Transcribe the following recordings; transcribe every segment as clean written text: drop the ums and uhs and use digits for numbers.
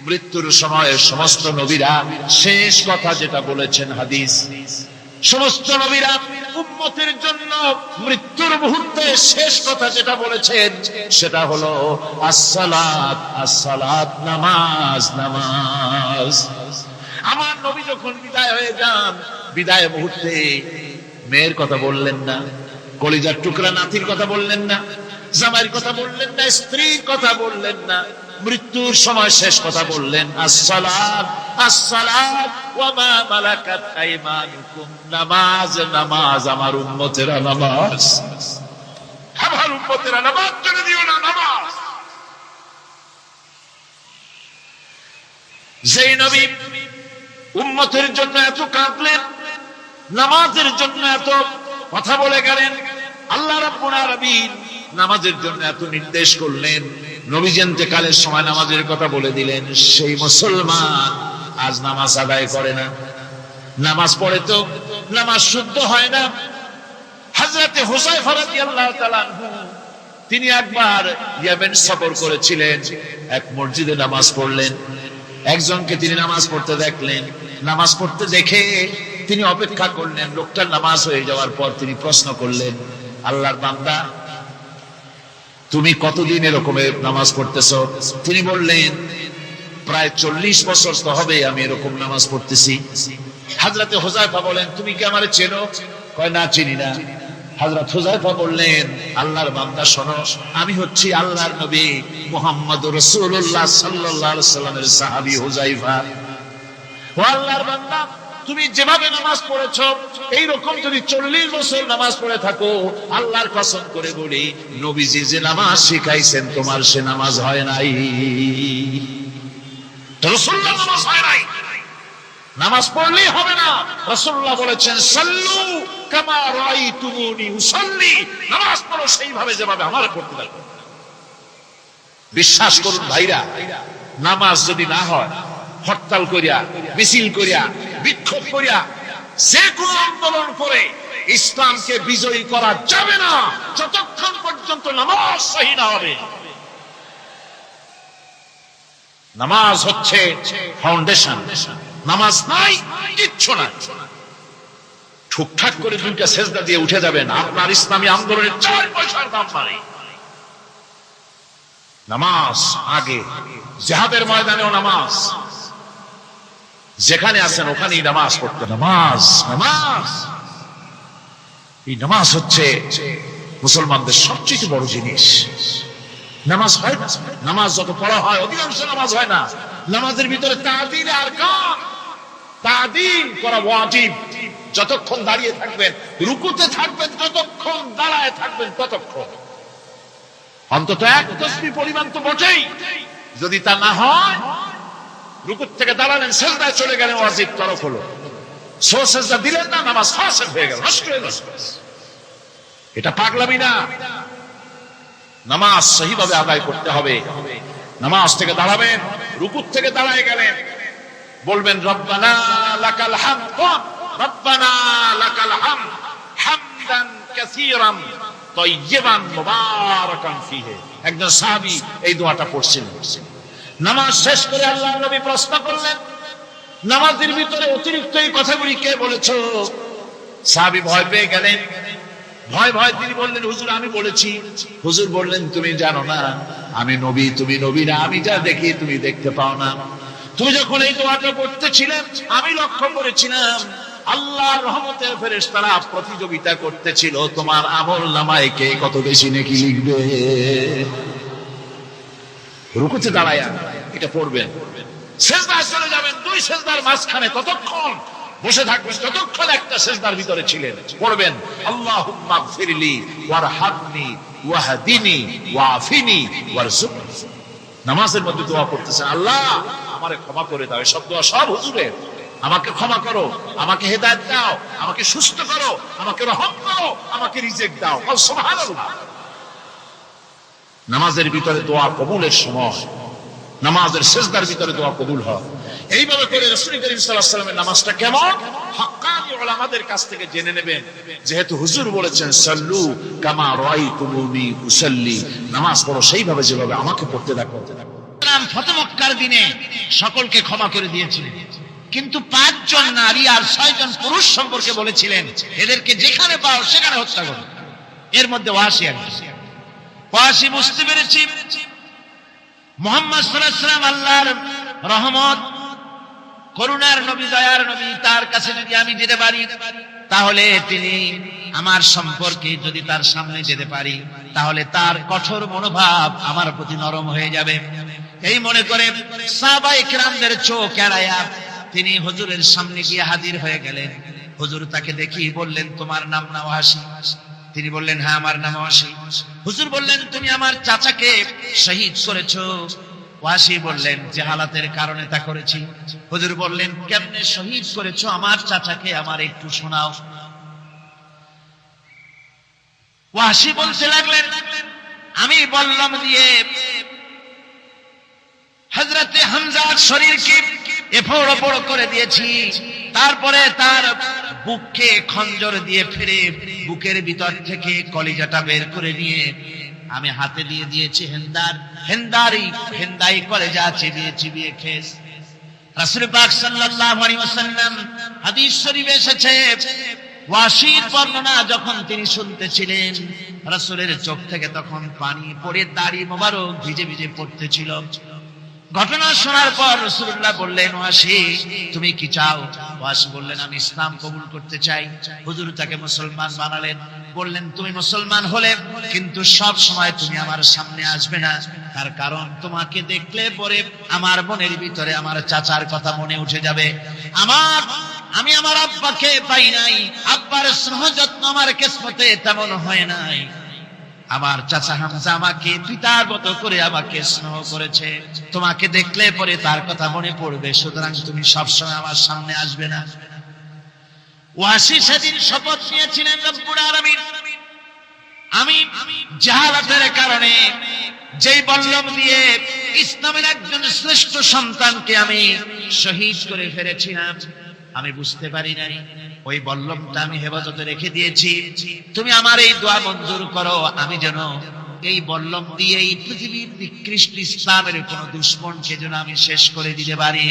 মৃত্যুর সময় সমস্ত নবীরা শেষ কথা যেটা বলেছেন হাদিস, সমস্ত নবীরা উম্মতের জন্য মৃত্যুর মুহূর্তে শেষ কথা যেটা বলেছেন সেটা হলো আসসালাত আসসালাত, নামাজ নামাজ। আমার নবী যখন বিদায় হয়ে যান, বিদায় মুহূর্তে মেয়ের কথা বললেন না, কলিজার টুকরা নাতির কথা বললেন না, জামাইয়ের কথা বললেন না, স্ত্রীর কথা বললেন না, মৃত্যুর সময় শেষ কথা বললেন আসসালাত আসসালাত ওয়া মা মালাকাত আইমানুকুম, নামাজ নামাজ, আমার উম্মতেরা নামাজ, আমার উম্মতেরা নামাজ ছেড়ে দিও না, নামাজ। যেই নবী উম্মতের জন্য এত কাঁদলেন, নামাজের জন্য এত কথা বলে গেলেন, আল্লাহ রাব্বুল আলামিন নামাজের জন্য এত নির্দেশ করলেন, নবীজি ইন্তেকালের সময় নামাজের কথা বলে দিলেন, সেই মুসলমান আজ নামাজ আদায় করে না, নামাজ পড়ে তো নামাজ শুদ্ধ হয় না। হযরতে হুযায়ফা রাদিয়াল্লাহু তাআলা আনহু তিনি একবার ইয়েমেন সফর করেছিলেন, এক মসজিদে নামাজ পড়লেন, একজনকে তিনি নামাজ পড়তে দেখলেন, নামাজ পড়তে দেখে তিনি অপেক্ষা করলেন, লোকটার নামাজ হয়ে যাওয়ার পর তিনি প্রশ্ন করলেন, আল্লাহর বান্দা তুমি কতদিন এরকম নামাজ পড়তেছো? তিনি বললেন প্রায় 40 বছর তো হবে আমি এরকম নামাজ পড়তেছি। হযরতে হুযায়ফা বলেন তুমি কি আমারে চেনো? কয় না, চিনি না। হযরত হুযায়ফা বললেন আল্লাহর বান্দা শোনো, আমি হচ্ছি আল্লাহর নবী মুহাম্মদুর রাসূলুল্লাহ সাল্লাল্লাহু আলাইহি সাল্লামের সাহাবী হুযায়ফা। ও আল্লাহর বান্দা, তুমি যেভাবে নামাজ পড়েছো এইরকম যদি 40 বছর নামাজ পড়ে থাকো, আল্লাহর কসম করে বলি নবীজি যে নামাজ শিখাইছেন তোমার সে নামাজ হয় নাই, রাসূলুল্লাহ নামাজ হয় নাই। নামাজ পড়লেই হবে না, রাসূলুল্লাহ বলেছেন সাল্লু কামা রাআইতুমুনি উসাল্লি, নামাজ পড়ো সেইভাবে যেভাবে আমার পড়তে দেখো। বিশ্বাস করুন ভাইরা, নামাজ যদি না হয়, হরতাল করিয়া, মিছিল করিয়া, বিক্ষোভ করিয়া, যে কোনো আন্দোলন করে ইসলামকে বিজয়ী করা যাবে না যতক্ষণ পর্যন্ত নামাজ সহি না হবে। নামাজ হচ্ছে ফাউন্ডেশন, নামাজ নাই কিচ্ছু না। ঠুকঠাক করে দুইটা সেজদা দিয়ে উঠে যাবেন, আপনার ইসলামী আন্দোলনের 4 পয়সার দাম নাই। নামাজ আগে, জিহাদের ময়দানেও নামাজ, যেখানে আছেন ওখানেই নামাজ পড়তে। নামাজ নামাজ, এই নামাজ হচ্ছে মুসলমানদের সবচেয়ে বড় জিনিস। নামাজ হয় না, নামাজ যত পড়া হয় অধিকাংশ নামাজ হয় না। নামাজের ভিতরে তা'দীল আর কাম, তা'দীল করা ওয়াজিব। যতক্ষণ দাঁড়িয়ে থাকবেন, রুকুতে থাকবেন, যতক্ষণ দাঁড়ায় থাকবেন ততক্ষণ অন্তত 1 তাসবিহ পরিমাণ তো বটেই। যদি তা না হয়, রুকুত থেকে দাঁড়ালেন, সেজদায় চলে গেলেন, ওয়াজিব তরক হলো। সেজদা দিলেন না, নামাজ ফাসিদ হয়ে গেল, নষ্ট হয়ে গেল। এটা পাগলামি না। নামাজ সহিভাবে আদায় করতে হবে। নামাজ থেকে দাঁড়াবেন, রুকুত থেকে দাঁড়ায় গেলেন, বলবেন রব্বানা লাকাল হামদ, রব্বানা লাকাল হামদ হামদান কাসীরান তাইয়্যিবান মুবারাকান ফীহি। একজন সাহাবী এই দোয়াটা পড়ছিলেন। নামাজ শেষ করে আল্লাহর নবী প্রশ্ন করলেন, নামাজের ভিতরে অতিরিক্ত এই কথাগুলি কে বলেছো? সাহাবী ভয় পেয়ে গেলেন। ভয় ভয় তিনি বললেন, হুজুর আমি বলেছি। হুজুর বললেন তুমি জানো না আমি নবী, তুমি নবী না, আমি যা দেখি তুমি দেখতে পাও না। তুমি যখন এই দোয়াটা করতেছিলে আমি লক্ষ্য করেছিলাম আল্লাহর রহমতের ফেরেশতারা প্রতিযোগিতা করতেছিল তোমার আমল নামায় কে কত বেশি নেকি লিখবে। রুকুতে দাঁড়ায়া এটা পড়বেন, সেজদায় চলে যাবেন, 2 সেজদার মাঝখানে ততক্ষণ বসে থাকবেন যতক্ষণ একটা সেজদার ভিতরে ছিলেন। পড়বেন আল্লাহুম্মা গফিরলি ওয়ারহামনি ওয়াহদিনি ওয়াআফিনি ওয়ারযুকনি। নামাজের মধ্যে দোয়া করতেছেন, আল্লাহ আমারে ক্ষমা করে দাও। এসব দোয়া সব হুজুরের। আমাকে ক্ষমা করো, আমাকে হেদায়েত দাও, আমাকে সুস্থ করো, আমাকে রহম করো, আমাকে রিজিক দাও। সুবহানাল্লাহ। নামাজের ভিতরে দোয়া কবুলের সময়, নামাজের সেজদার ভিতরে দোয়া কবুল হয়। এইভাবে করে রাসূল করিম সাল্লাল্লাহু আলাইহি ওয়াসাল্লামের নামাজটা কেমন হাক্কানি উলামাদের কাছ থেকে জেনে নেবেন। যেহেতু হুজুর বলেছেন সাল্লু কামা রাআইতুমুনি উসাল্লি, নামাজ পড়ো সেইভাবে যেভাবে আমাকে পড়তে দেখো। ফতে মক্কার দিনে সকলকে ক্ষমা করে দিয়েছিলেন, কিন্তু 5 জন নারী আর 6 জন পুরুষ সম্পর্কে বলেছিলেন এদেরকে যেখানে পাও সেখানে হত্যা করো। এর মধ্যে ওয়াসি একজন। ওয়াসি বুঝতে পেরেছি মুহাম্মদ সাল্লাল্লাহু আলাইহি ওয়াসাল্লাম আল্লাহর রহমত, করুণার নবী, দয়ার নবী, তার কাছে যদি আমি যেতে পারি তাহলে তিনি আমার সম্পর্কে যদি তার সামনে যেতে পারি তাহলে তার কঠোর মনোভাব আমার প্রতি নরম হয়ে যাবে। এই মনে করে সাহাবায়ে কেরামদের চোখ এড়ায়া তিনি হুজুরের সামনে গিয়ে হাজির হয়ে গেলেন। হুজুর তাকে দেখি বললেন, তোমার নাম না ওয়াসি? তিনি বললেন, হ্যাঁ আমার নাম ওয়াসি। হুজুর বললেন, তুমি আমার চাচাকে শহীদ করেছো? ওয়াসি বললেন, জাহালাতের কারণে তা করেছি। হুজুর বললেন, কেমনে শহীদ করেছো আমার চাচাকে, আমার একটু শোনাও। ওয়াসি বলতে লাগলেন, আমি বল্লম দিয়ে হযরতে হামজার শরীরকে এফোড় ওপড় করে দিয়েছি, তারপরে তার বুককে খঞ্জর দিয়ে ফিরে বুকের ভিতর থেকে কলিজাটা বের করে নিয়ে আমি হাতে দিয়ে দিয়েছি হেন্দাই কলেজা চিবিয়ে চিবিয়ে খেয়েছি। রাসূল পাক সাল্লাল্লাহু আলাইহি ওয়াসাল্লাম হাদিস শরীফে এসেছে, ওয়াসির বর্ণনা যখন তিনি শুনতেছিলেন রাসূলের চোখ থেকে তখন পানি পড়ে দাড়ি মোবারক ভিজে ভিজে পড়তেছিল। ঘটনা শোনার পর রাসূলুল্লাহ বললেন, ওয়াসি তুমি কি চাও? ওয়াসি বললেন, আমি ইসলাম কবুল করতে চাই। হুজুর তাকে মুসলমান বানালেন। বললেন, তুমি মুসলমান হলে কিন্তু সব সময় তুমি আমার সামনে আসবে না, তার কারণ তোমাকে দেখলে পরে আমার মনের ভিতরে আমার চাচার কথা মনে উঠে যাবে। আমি আমার আব্বাকে পাই নাই, আব্বার স্নেহ যত্ন আমার কিসমতে তেমন হয় নাই। আমার চাচা হামজা আমাকে পিতার মতো করে আমাকে স্নেহ করেছে, তোমাকে দেখলে পরে তার কথা মনে পড়বে, সুতরাং তুমি সবসময় আমার সামনে আসবে না। ওয়াসি সেদিন শপথ নিয়েছিলেন, রব্বুল আলামিন আমি জাহালাতের কারণে যেই বল্লম দিয়ে ইসলামের একজন শ্রেষ্ঠ সন্তানকে আমি শহীদ করে ফেলেছিলাম, আমি বুঝতে পারি নাই, ওই বল্লমটা আমি হেফাজতে রেখে দিয়েছি। তুমি আমার এই দোয়া মঞ্জুর করো, আমি যেন এই বল্লম দিয়ে এই পৃথিবীর নিকৃষ্ট ইসলামের কোন দুশমনকে যেন আমি শেষ করে দিতে পারি।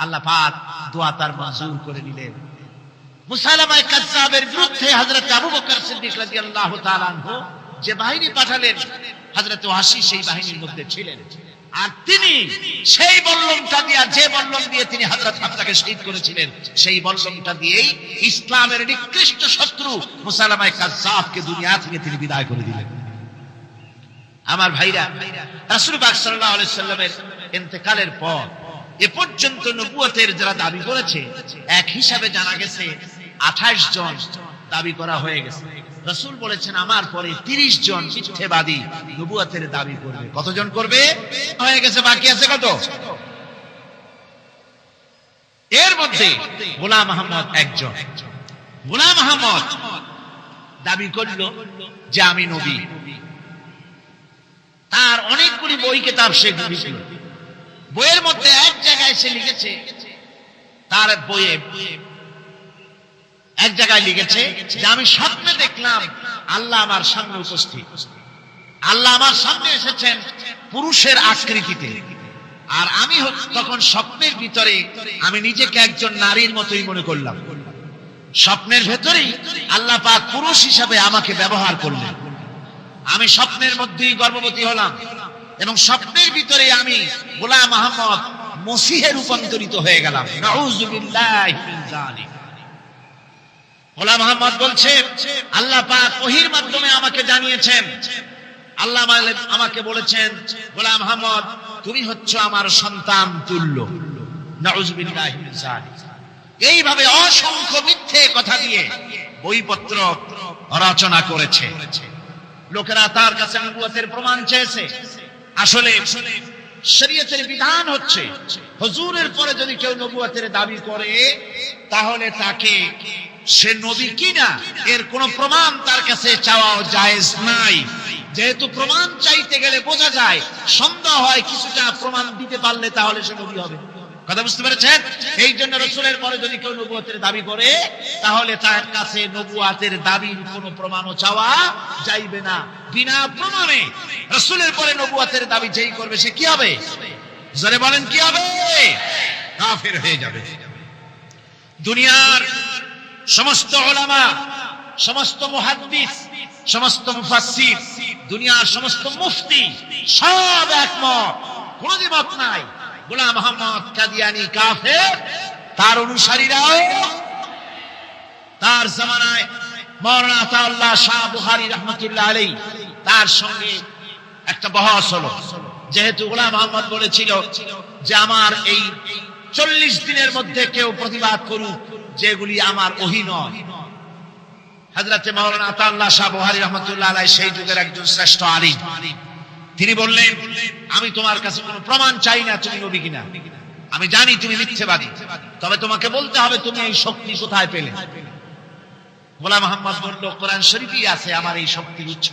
আল্লাহ পাক দোয়া তার মঞ্জুর করে দিলেন। মুসাইলামা কাযযাবের বিরুদ্ধে হযরত আবু বকর সিদ্দিক রাদিয়াল্লাহু তাআলা আনহু যে বাহিনী পাঠালেন, হযরত ওয়াসি সেই বাহিনীর মধ্যে ছিলেন। আর তিনি সেই বল্লমটা দিয়ে, যে বল্লম দিয়ে তিনি হযরত হামজাকে শহীদ করেছিলেন, সেই বল্লমটা দিয়েই ইসলামের নিকৃষ্ট শত্রু মুসাইলামা কাযযাবকে দুনিয়া থেকে তিনি বিদায় করে দিলেন। আমার ভাইরা, রাসূল পাক সাল্লাল্লাহু আলাইহি সাল্লামের ইন্তেকালের পর এ পর্যন্ত নবুয়তের যারা দাবি করেছে, এক হিসাবে জানা গেছে 28 জন দাবি করা হয়ে গেছে। রাসূল বলেছেন, আমার পরে 30 জন মিথ্যাবাদী নবুয়তের দাবি করবে। কতজন করবে? হয়ে গেছে, বাকি আছে কত? এর মধ্যে গোলাম আহমদ একজন। গোলাম আহমদ দাবি করল যে আমি নবী। তার অনেকগুলি বই কিতাব সে লিখল। বইয়ের মধ্যে এক জায়গায় সে লিখেছে, তার বইয়ে এক জায়গায় লিখেছে যে আমি স্বপ্নে দেখলাম আল্লাহ আমার সামনে উপস্থিত, আল্লাহ আমার সামনে এসেছেন পুরুষের আকৃতিতে, আর আমি তখন স্বপ্নের ভিতরে আমি নিজেকে একজন নারীর মতোই মনে করলাম। স্বপ্নের ভেতরেই আল্লাহ পাক পুরুষ হিসাবে আমাকে ব্যবহার করলেন। আমি স্বপ্নের মধ্যেই গর্ভবতী হলাম এবং স্বপ্নের ভিতরে আমি গোলাম আহমদ মসিহে রূপান্তরিত হয়ে গেলাম। নাউযুবিল্লাহি মিন যালিক। গোলাম আহমদ বলছে, আল্লাহ পাক ওহীর মাধ্যমে আমাকে জানিয়েছেন, আল্লাহ আমাকে বলেছেন, গোলাম আহমদ তুমি হচ্ছ আমার সন্তান তুল্য। নাউযুবিল্লাহি মিন যালিক। এইভাবে অসংখ্য মিথ্যে কথা দিয়ে বইপত্র রচনা করেছে। লোকেরা তার কাছে নবুয়তের প্রমাণ চেয়েছে। আসলে শরীয়তের বিধান হচ্ছে, হুজুরের পরে যদি কেউ নবুয়তের দাবি করে তাহলে তাকে সে নবী কিনা এর কোন প্রমাণ তার কাছে চাওয়া জায়েজ নাই। যেহেতু প্রমাণ চাইতে গেলে বোঝা যায়, সন্দেহ হয়, কিছুটা প্রমাণ দিতে পারলে তাহলে সে নবী হবে। কথা বুঝতে পেরেছেন? এই জন্য রাসূলের পরে যদি কেউ নবুয়তের দাবি করে তাহলে তার কাছে নবুয়তের দাবির কোনো প্রমাণও চাওয়া যাইবে না। বিনা প্রমাণে রাসূলের পরে নবুয়তের দাবি যেই করবে সে কি হবে? জোরে বলেন কি হবে? কাফের হয়ে যাবে। দুনিয়ার সমস্ত উলামা, সমস্ত মুহাদ্দিস, সমস্ত মুফাসসির, দুনিয়ার সমস্ত মুফতি সব একমত, কোনো দ্বিমত নাই, গোলাম মোহাম্মদ কাদিয়ানী কাফের। তার অনুসারীরাও তার জামানায় মাওলানা আতাউল্লাহ শাহ বুখারী রাহমাতুল্লাহ আলাইহি তার সঙ্গে একটা বহস হলো। যেহেতু গোলাম মোহাম্মদ বলেছিল যে আমার এই 40 দিনের মধ্যে কেউ প্রতিবাদ করুক যেগুলি আমার ওহী নয়। হযরতে মাওলানা আতাউল্লাহ শাহ বুখারী রাহমাতুল্লাহ আলাইহি সেই যুগের একজন শ্রেষ্ঠ আলিম, তিনি বললেন আমি তোমার কাছে কোনো প্রমাণ চাই না তুমি নবী কিনা, আমি জানি তুমি মিথ্যাবাদী, তবে তোমাকে বলতে হবে তুমি এই শক্তি কোথায় পেলে। গোলাম মোহাম্মদ বলল কোরআন শরীফেই আছে আমার এই শক্তির উৎস।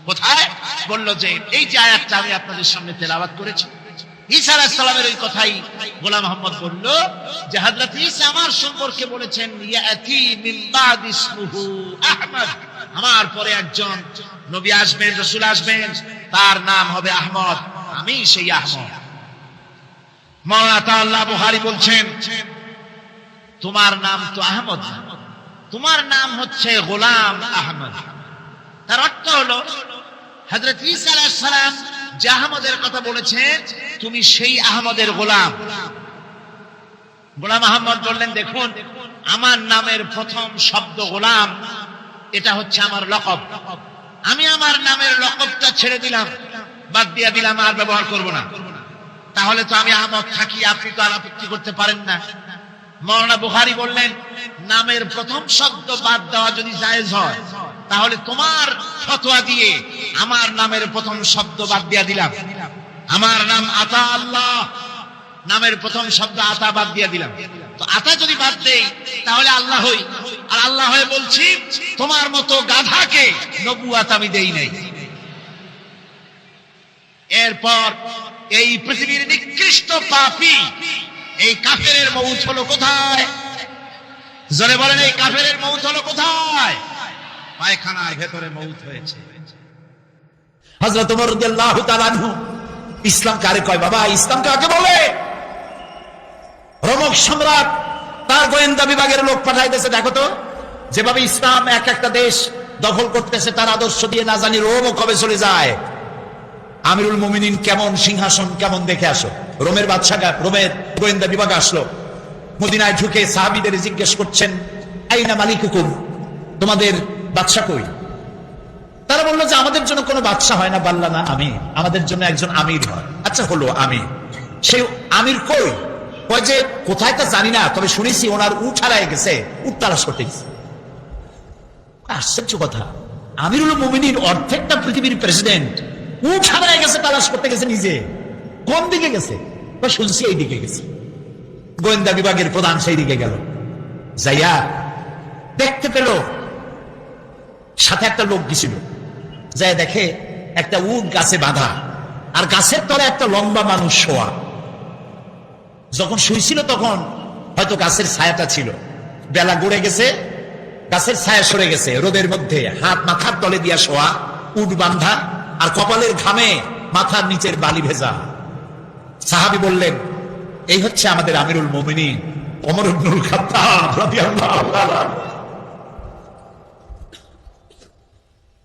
কোথায়? বলল যে এই যে আয়াতটা আমি আপনাদের সামনে তেলাওয়াত করেছি, ঈসা আলাইহিস সালামের ওই কথাই গোলাম মোহাম্মদ বলল যে হযরত ঈসা আমার সম্পর্কে বলেছেন ইয়াতি মিন বাদ ইসমুহু আহমদ, আমার পরে একজন নবী আসবেন, রাসূল আসবেন, তার নাম হবে আহমদ, আমি সেই আহমদ। মাওলানা আতাউল্লাহ বুখারী বলছেন তোমার নাম তো আহমদ না, তোমার নাম হচ্ছে গোলাম আহমদ। তার অর্থ হলো হযরত ঈসা আলাইহিস সালাম যে আহমদের কথা বলেছেন তুমি সেই আহমদের গোলাম। গোলাম আহমদ বললেন দেখুন আমার নামের প্রথম শব্দ গোলাম, এটা হচ্ছে আমার লকব, আমি আমার নামের লকবটা ছেড়ে দিলাম, বাদ দিয়ে দিলাম, আর ব্যবহার করব না, তাহলে তো আমি আহমদ থাকি, আপনি তো আর আপত্তি করতে পারেন না। মাওলানা বুখারী বললেন নামের প্রথম শব্দ বাদ দেওয়া যদি জায়েজ হয় তাহলে তোমার ফতোয়া দিয়ে আমার নামের প্রথম শব্দ বাদ দিয়ে দিলাম, আমার নাম আতা আল্লাহ, নামের প্রথম শব্দ আতা বাদ দিয়ে দিলাম, তো আতা যদি বাদ দেই তাহলে আল্লাহ হই, আর আল্লাহ হয়ে বলছি তোমার মতো গাধাকে নবুয়ত আমি দেই নাই। এরপর এই পৃথিবীর নিকৃষ্ট পাপী এই কাফেরের মউত হলো কোথায়? জোরে বলেন এই কাফেরের মউত হলো কোথায়? পায়খানার ভেতরে মউত হয়েছে। হযরত ওমর রাদিয়াল্লাহু তাআলা আনহু ইসলাম কারে কয় বাবা, ইসলাম কাকে বলে? রোমক সম্রাট তার গোয়েন্দা বিভাগের লোক পাঠাইতেছে, দেখো তো যেভাবে ইসলাম এক একটা দেশ দখল করতেছে তার আদর্শ দিয়ে না জানি রোমও কবে চলে যায়। আমিরুল মুমিনিন কেমন সিংহাসন কেমন দেখে আসো। রোমের বাদশা, রোমের গোয়েন্দা বিভাগ আসলো, মদিনায় ঢুকে সাহাবীদের জিজ্ঞেস করছেন আইনা মালিকুকুম, তোমাদের বাদশা কই? তারা বললো যে আমাদের জন্য কোনো বাদশা হয় না, বাল্লা না আমি, আমাদের জন্য একজন আমির হয়। আচ্ছা হলো আমির, সেই আমির কই? কয় যে কোথায় তা জানি না, তবে শুনেছি ওনার উট হারায় গেছে, উট তালাশ করতে গেছে। আশ্চর্য কথা, আমিরুল মুমিনিন অর্ধেকটা পৃথিবীর প্রেসিডেন্ট, উট হারায় গেছে তালাশ করতে গেছে নিজে। কোন দিকে গেছে? শুনছি এই দিকে গেছে। গোয়েন্দা বিভাগের প্রধান সেই দিকে গেল, যাইয়া দেখতে পেল সাথে একটা লোক গেছিল, যাই দেখে একটা উট গাছে বাঁধা, আর গাছের তলে একটা লম্বা মানুষ শোয়া। যখন শুয়েছিল তখন হয়তো গাছের ছায়াটা ছিল, বেলা গড়ে গেছে, গাছের ছায়া সরে গেছে, রোদের মধ্যে হাত মাথার তলে দিয়া শোয়া, উট বাঁধা, আর কপালের ঘামে মাথার নিচের বালি ভেজা। সাহাবী বললেন এই হচ্ছে আমাদের আমিরুল মুমিনিন ওমর ইবনুল খাত্তাব রাদিয়াল্লাহু তাআলা।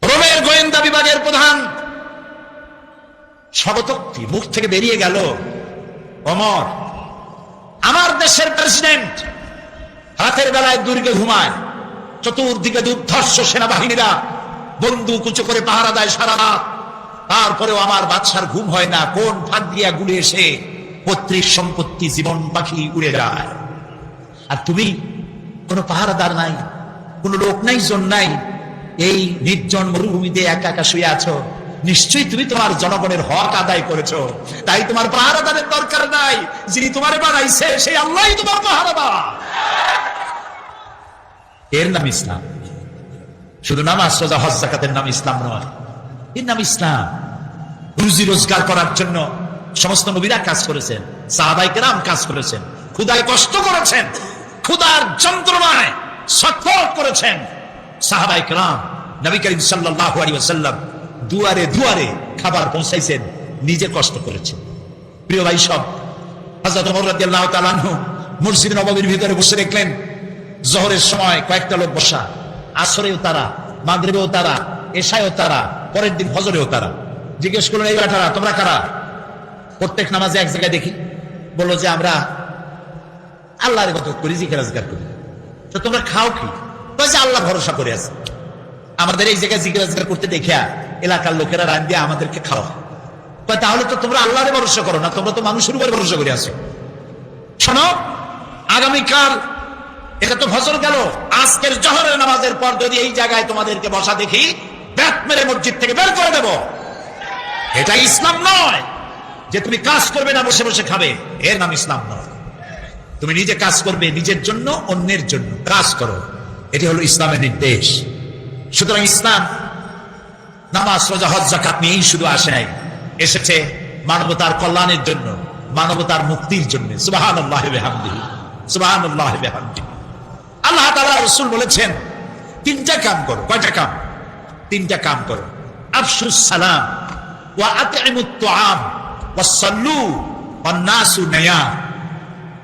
রোমের গোয়েন্দা বিভাগের প্রধান স্বগতোক্তি মুখ থেকে বেরিয়ে গেল, ওমর আমার দেশের প্রেসিডেন্ট রাতের বেলায় দুর্গে ঘুমায়, চতুর্দিকে দুর্ধর্ষ সেনাবাহিনীরা বন্দুক উঁচু করে পাহারা দেয় সারা রাত, তারপরেও আমার বাদশার ঘুম হয় না, কোন ফাঁক দিয়া গুলে এসে পৈতৃক সম্পত্তি জীবন পাখি উড়ে যায়, আর তুমি কোনো পাহারাদার নাই, কোনো লোক নাই, জন নাই, এই নির্জন মরুভূমিতে একা একা শুয়ে আছো, নিশ্চয়ই তুমি তোমার জনগণের হক আদায় করেছো, তাই তোমার পাহারাদারের দরকার নাই, যিনি তোমার বানাইছে সেই আল্লাহই তোমার পাহারাদার। এর নাম ইসলাম। শুধু নামাজ রোজা হজ যাকাতের নাম ইসলাম নয়, এর নাম ইসলাম। রুজি রোজগার করার জন্য সমস্ত নবীরা কাজ করেছেন, সাহাবায়ে কেরাম কাজ করেছেন, ক্ষুধায় কষ্ট করেছেন, ক্ষুধার যন্ত্রণায় ছটফট করেছেন সাহাবায়ে কেরাম। নবী করিম সাল্লাল্লাহু আলাইহি ওয়াসাল্লাম দুয়ারে দুয়ারে খাবার পৌঁছাইছেন, নিজে কষ্ট করেছেন। প্রিয় ভাই সব, হযরত ওমর রাদিয়াল্লাহু তাআলা আনহু মসজিদ নববীর ভিতরে বসে দেখলেন জোহরের সময় কয়েকটা লোক বসা, আসরেও তারা, মাগরিবেও তারা, এশায়ও তারা, পরের দিন ফজরেও তারা। জিজ্ঞেস করলেন, এই বেটারা তোমরা কারা? প্রত্যেক নামাজে এক জায়গায় দেখি বললো যে আমরা আল্লাহর ইবাদত করি, জিকির আজকার করি। তো তোমরা খাও কি? বলছে আল্লাহ ভরসা করে আছে, আমাদের এই জায়গায় জিকির আজকার করতে দেখে এলাকার লোকেরা রান দিয়ে আমাদেরকে খাওয়া। তাহলে তো তোমরা আল্লাহরে ভরসা করো না, তোমরা তো মানুষের উপরে ভরসা করে আসো। শোনো, আগামীকাল এটা তো ফজর গেল, আজকের জোহরের নামাজের পর যদি এই জায়গায় তোমাদেরকে বসা দেখি, ব্যাট মেরে মসজিদ থেকে বের করে দেব। এটা ইসলাম নয় যে তুমি কাজ করবে না বসে বসে খাবে, এর নাম ইসলাম নয়। তুমি নিজে কাজ করবে, নিজের জন্য, অন্যের জন্য কাজ করো, এটি হলো ইসলামের নির্দেশ। সুতরাং ইসলাম নামাজ, রোজা, হজ, যাকাত নিয়েই শুধু আসে নাই, এসেছে মানবতার কল্যাণের জন্য, মানবতার মুক্তির জন্য। সুবহানাল্লাহি ওয়া বিহামদিহি, সুবহানাল্লাহি ওয়া বিহামদিহি। আল্লাহ তাআলা রাসূল বলেছেন তিনটা কাম করো। কয়টা কাম? তিনটা কাম করো। আফশুস সালাম ওয়া আতইমুত তুআম ওয়া সাল্লু ওয়ান নাসু নিয়াম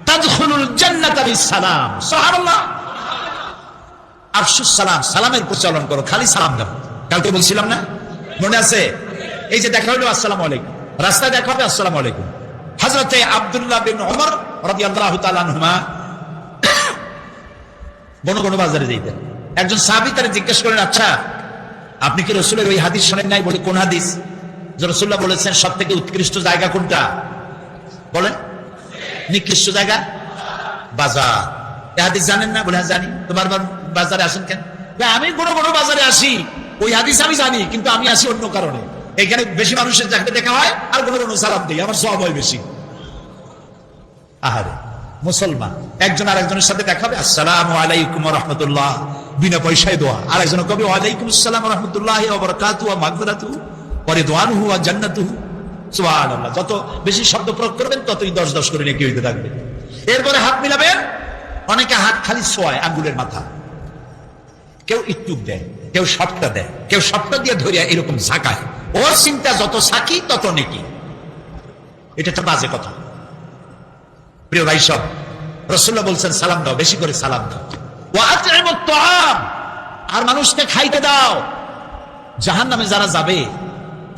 তাদখুলুল জান্নাতা বিসসালাম। সুবহানাল্লাহ। আফশুস সালাম, সালামের প্রচলন করো, খালি সালাম দাও। কালকে বলছিলাম না, মনে আছে? এই যে দেখা হলো আসসালামু আলাইকুম, রাস্তায় দেখা হবে আসসালামু আলাইকুম। হযরতে আব্দুল্লাহ বিন ওমর রাদিয়াল্লাহু তাআলা আনহুমা বনগণ বাজারে যেতেন। একজন সাহাবী তারে জিজ্ঞেস করেন, আচ্ছা আপনি কি রাসূলের ওই হাদিস শোনেন নাই? বলে কোন হাদিস? যে রাসূলুল্লাহ বলেছেন সবথেকে উৎকৃষ্ট জায়গা কোনটা? বলেন। নিকৃষ্ট জায়গা বাজার। এই হাদিস জানেন না? বলে হ্যাঁ জানি। তো বারবার বাজারে আসেন কেন? আমি বড় বড় বাজারে আসি, ওই হাদিস আমি জানি, কিন্তু আমি আসি অন্য কারণে। এখানে বেশি মানুষের চাকরি দেখা হয় আর কোনো কোনো সালাম দিই, আমার সওয়াব হয় বেশি। আহারে মুসলমান, একজন আরেকজনের সাথে দেখা হবে আসসালামু আলাইকুম ওয়া রাহমাতুল্লাহ, বিনা পয়সায় দোয়া। আরেকজন কবে ওয়া আলাইকুম আসসালাম ওয়া রাহমাতুল্লাহি ওয়া বারাকাতুহু ওয়া মাগফিরাতুহু ওয়া রিদওয়ানুহু ওয়া জান্নাতুহু। সুবহানাল্লাহ। যত বেশি শব্দ প্রয়োগ করবেন ততই 10 করে নেকি হইতে থাকবে। এরপরে হাত মিলাবেন। অনেকে হাত খালি ছোঁয় আঙ্গুলের মাথা, কেউ ইটুক দেয়, কেউ সবটা দেয়, কেউ সবটা দিয়ে ধরিয়া এরকম ঝাঁকায়। ওর চিন্তা যত সাকি তত নেকি। এটা একটা বাজে কথা। প্রিয় ভাই সব, রাসূলুল্লাহ বলছেন সালাম দাও, বেশি করে সালাম দাও। ওয়া আতইমুত তুআম, আর মানুষকে খাইতে দাও। জাহান্নামে যারা যাবে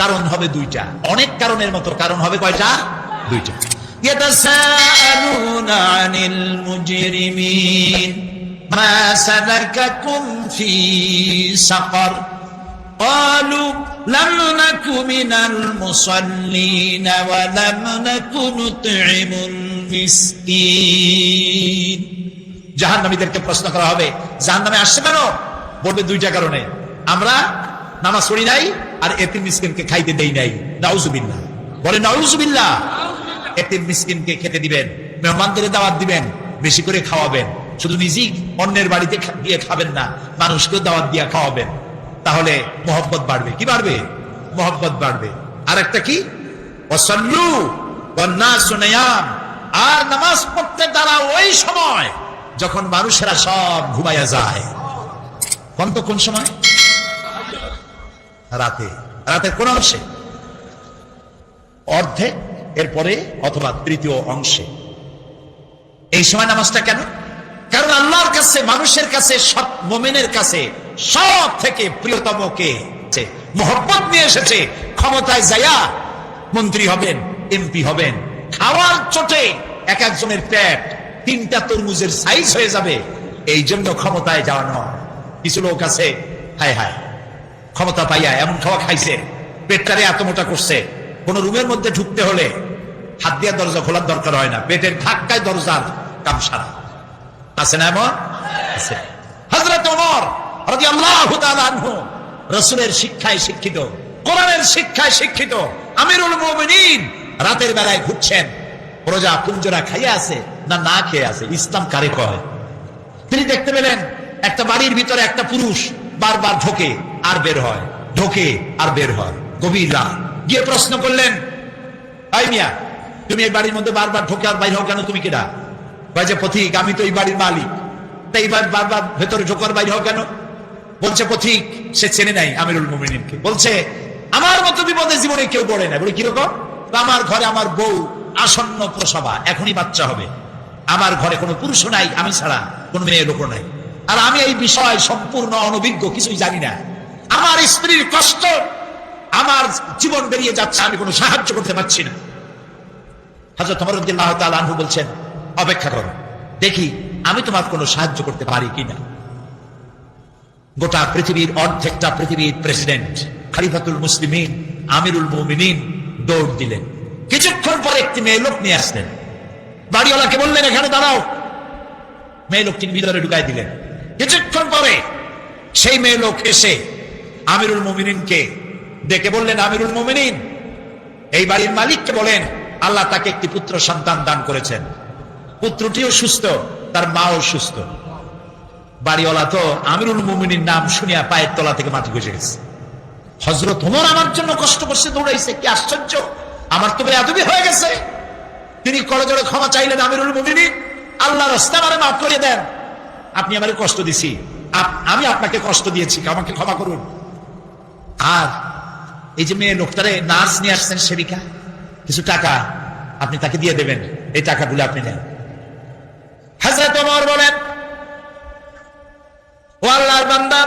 কারণ হবে দুইটা, অনেক কারণের মতো কারণ হবে কয়টা? দুইটা। ইয়াতাসাআলুনা আনিল মুজরিমিন মা সালাকাকুম ফি সাকার قالوا لم نك من المصلين ولم نك نطعم المسكين। জাহান্নামীদেরকে প্রশ্ন করা হবে জাহান্নামে আসছে কেন? বলবে দুইটা কারণে, আমরা নামাজ পড়ি নাই আর এতিম মিসকিনকে খাইতে দেই নাই। নাউজুবিল্লাহ, বলে নাউজুবিল্লাহ। এতিম মিসকিনকে খেতে দিবেন, মেহমানদের দাওয়াত দিবেন, বেশি করে খাওয়াবেন। শুধু নিজেই অন্যের বাড়িতে গিয়ে খাবেন না, মানুষকেও দাওয়াত দিয়ে খাওয়াবেন। তাহলে মহব্বত বাড়বে। কি বাড়বে? মহব্বত বাড়বে। আর একটা কি? ওয়াসাল্লু ওয়ান নাসু নিয়াম, আর নামাজ পড়তে দাঁড়াও ওই সময় যখন মানুষেরা সব ঘুমাইয়া যায়। কোন সময়? রাতে। রাতের কোন অংশে? অর্ধেক, এরপরে অথবা তৃতীয় অংশে। এই সময় নামাজটা কেন? কারণ আল্লাহর কাছে, মানুষের কাছে, সব মুমিনের কাছে সব থেকে প্রিয়তম কে? মহব্বত নিয়ে এসেছে। ক্ষমতায় যায়া মন্ত্রী হবেন, এমপি হবেন, খাওয়ার চোটে এক একজনের পেট 3টা তরমুজের সাইজ হয়ে যাবে, এই জন্য ক্ষমতায় যাওয়া নয়। কিছু লোক আছে হায় হায় ক্ষমতা পাইয়া এমন খাওয়া খাইছে, পেটটারে এত মোটা করছে, কোন রুমের মধ্যে ঢুকতে হলে হাত দিয়ে দরজা খোলার দরকার হয় না, পেটের ধাক্কায় দরজার কাম সারা। আছে না এমন? আছে। হযরত ওমর রাদিয়াল্লাহু তাআলা আনহু রাসূলের শিক্ষায় শিক্ষিত, কোরআনের শিক্ষায় শিক্ষিত আমিরুল মুমিনিন রাতের বেলায় ঘুরছেন, প্রজা কুঞ্জরা খাইয়া আছে না না খেয়ে আছে, ইসলাম কারে কয়? তিনি দেখতে পেলেন একটা বাড়ির ভিতরে একটা পুরুষ বারবার ঢোকে আর বের হয়, ঢোকে আর বের হয়। গভীর রাত, গিয়ে প্রশ্ন করলেন, আই মিয়া, তুমি এই বাড়ির মধ্যে বারবার ঢোকে আর বাইর হও কেন? তুমি কেডা? যে পথিক, আমি তো এই বাড়ির মালিক, তাই বারবার ভেতরে ঢোকার বাইরে হোক কেন? বলছে পথিক সে চেনে নাই আমিরুল মুমিনিনকে। বলছে আমার মতো বিপদে জীবনে কেউ পড়ে না। বলে কিরকম? আমার ঘরে আমার বউ আসন্ন প্রসবা, এখনই বাচ্চা হবে, আমার ঘরে কোনো পুরুষও নাই, আমি ছাড়া কোনো মেয়ে লোকও নাই, আর আমি এই বিষয় সম্পূর্ণ অনভিজ্ঞ, কিছুই জানি না। আমার স্ত্রীর কষ্ট, আমার জীবন বেরিয়ে যাচ্ছে, আমি কোনো সাহায্য করতে পারছি না। হযরত ওমর রাদিয়াল্লাহু তাআলা আনহু বলছেন, অপেক্ষা করো, দেখি আমি তোমার কোনো সাহায্য করতে পারি কিনা। গোটা পৃথিবীর, অর্ধেকটা পৃথিবীর প্রেসিডেন্ট, খলিফাতুল মুসলিমিন, আমিরুল মুমিনিন দৌড় দিলেন। কিছুক্ষণ পরে একটি মেয়ে লোক নিয়ে আসলেন, বাড়িওয়ালাকে বললেন এখানে দাঁড়াও, মেয়ে লোকটি ভিতরে ঢুকাই দিলেন। কিছুক্ষণ পরে সেই মেয়ে লোক এসে আমিরুল মুমিনিনকে ডেকে বললেন, আমিরুল মুমিনিন, এই বাড়ির মালিককে বলেন আল্লাহ তাকে একটি পুত্র সন্তান দান করেছেন, পুত্রটিও সুস্থ, তার মাও সুস্থ। বাড়িওয়ালা তো আমিরুল মুমিনিন নাম শুনিয়া পায়ের তলা থেকে মাটি ঘষে গেছে। হযরত ওমর আমার জন্য কষ্ট করছে, দৌড়াইছে, কি আশ্চর্য, আমার তো বেয়াদবি হয়ে গেছে। তিনি করজোড়ে ক্ষমা চাইলেন, আমিরুল মুমিনিন, আল্লাহর রাস্তায় আমারে মাফ করে দেন, আপনি আমারে কষ্ট দিছি, আমি আপনাকে কষ্ট দিয়েছি, আমাকে ক্ষমা করুন। আর এই যে মেয়ে লোকটারে নার্স নিয়ে আসছেন, সেবিকা, কিছু টাকা আপনি তাকে দিয়ে দেবেন, এই টাকাগুলো আপনি নেন। হযরত ওমর বলেন, ও আল্লাহর বান্দা,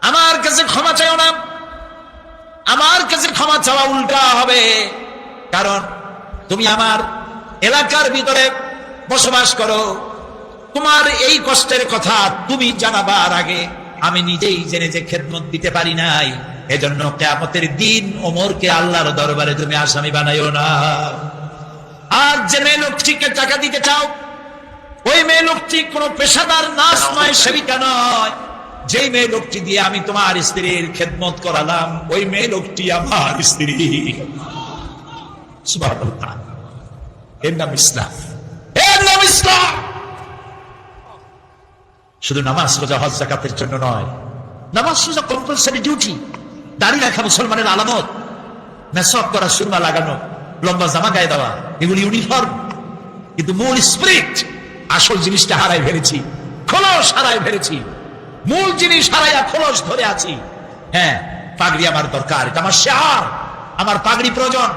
আমার কাছে ক্ষমা চাইও না, আমার কাছে ক্ষমা চাওয়া উল্টা হবে, কারণ তুমি আমার এলাকার ভিতরে বসবাস করো, তোমার এই কষ্টের কথা তুমি জানাবার আগে আমি নিজেই জেনে যে খেদমত দিতে পারি নাই, এজন্য কিয়ামতের দিন ওমরকে আল্লাহর দরবারে তুমি আসামি বানাইও না। আর যে মেয়ে লোকটিকে টাকা দিতে চাও, ওই মেয়ে লোকটি কোনো পেশাদার নার্স নয়, সেবিকা নয়, যেই মেয়ে লোকটি দিয়ে আমি তোমার স্ত্রীর খেদমত করালাম, ওই মেয়ে লোকটি আমার স্ত্রী। সুবহানাল্লাহ, এর নাম ইসলাম, এর নাম ইসলাম। শুধু নামাজ রোজা হজ যাকাতের জন্য নয়, নামাজ রোজা কম্পালসারি ডিউটি, দাড়ি রাখা মুসলমানের আলামত, মেসওয়াক করা, সুরমা লাগানো, লম্বা জামা গায়ে দেওয়া, এগুলি ইউনিফর্ম, কিন্তু মূল স্পিরিট, আসল জিনিসটা হারাই ফেলেছি, খোলস হারাই ফেলেছি, মূল জিনিস হারাইয়া খোলস ধরে আছি। হ্যাঁ, পাগড়ি আমার দরকার, এটা আমার শিয়ার, আমার পাগড়ি প্রয়োজন,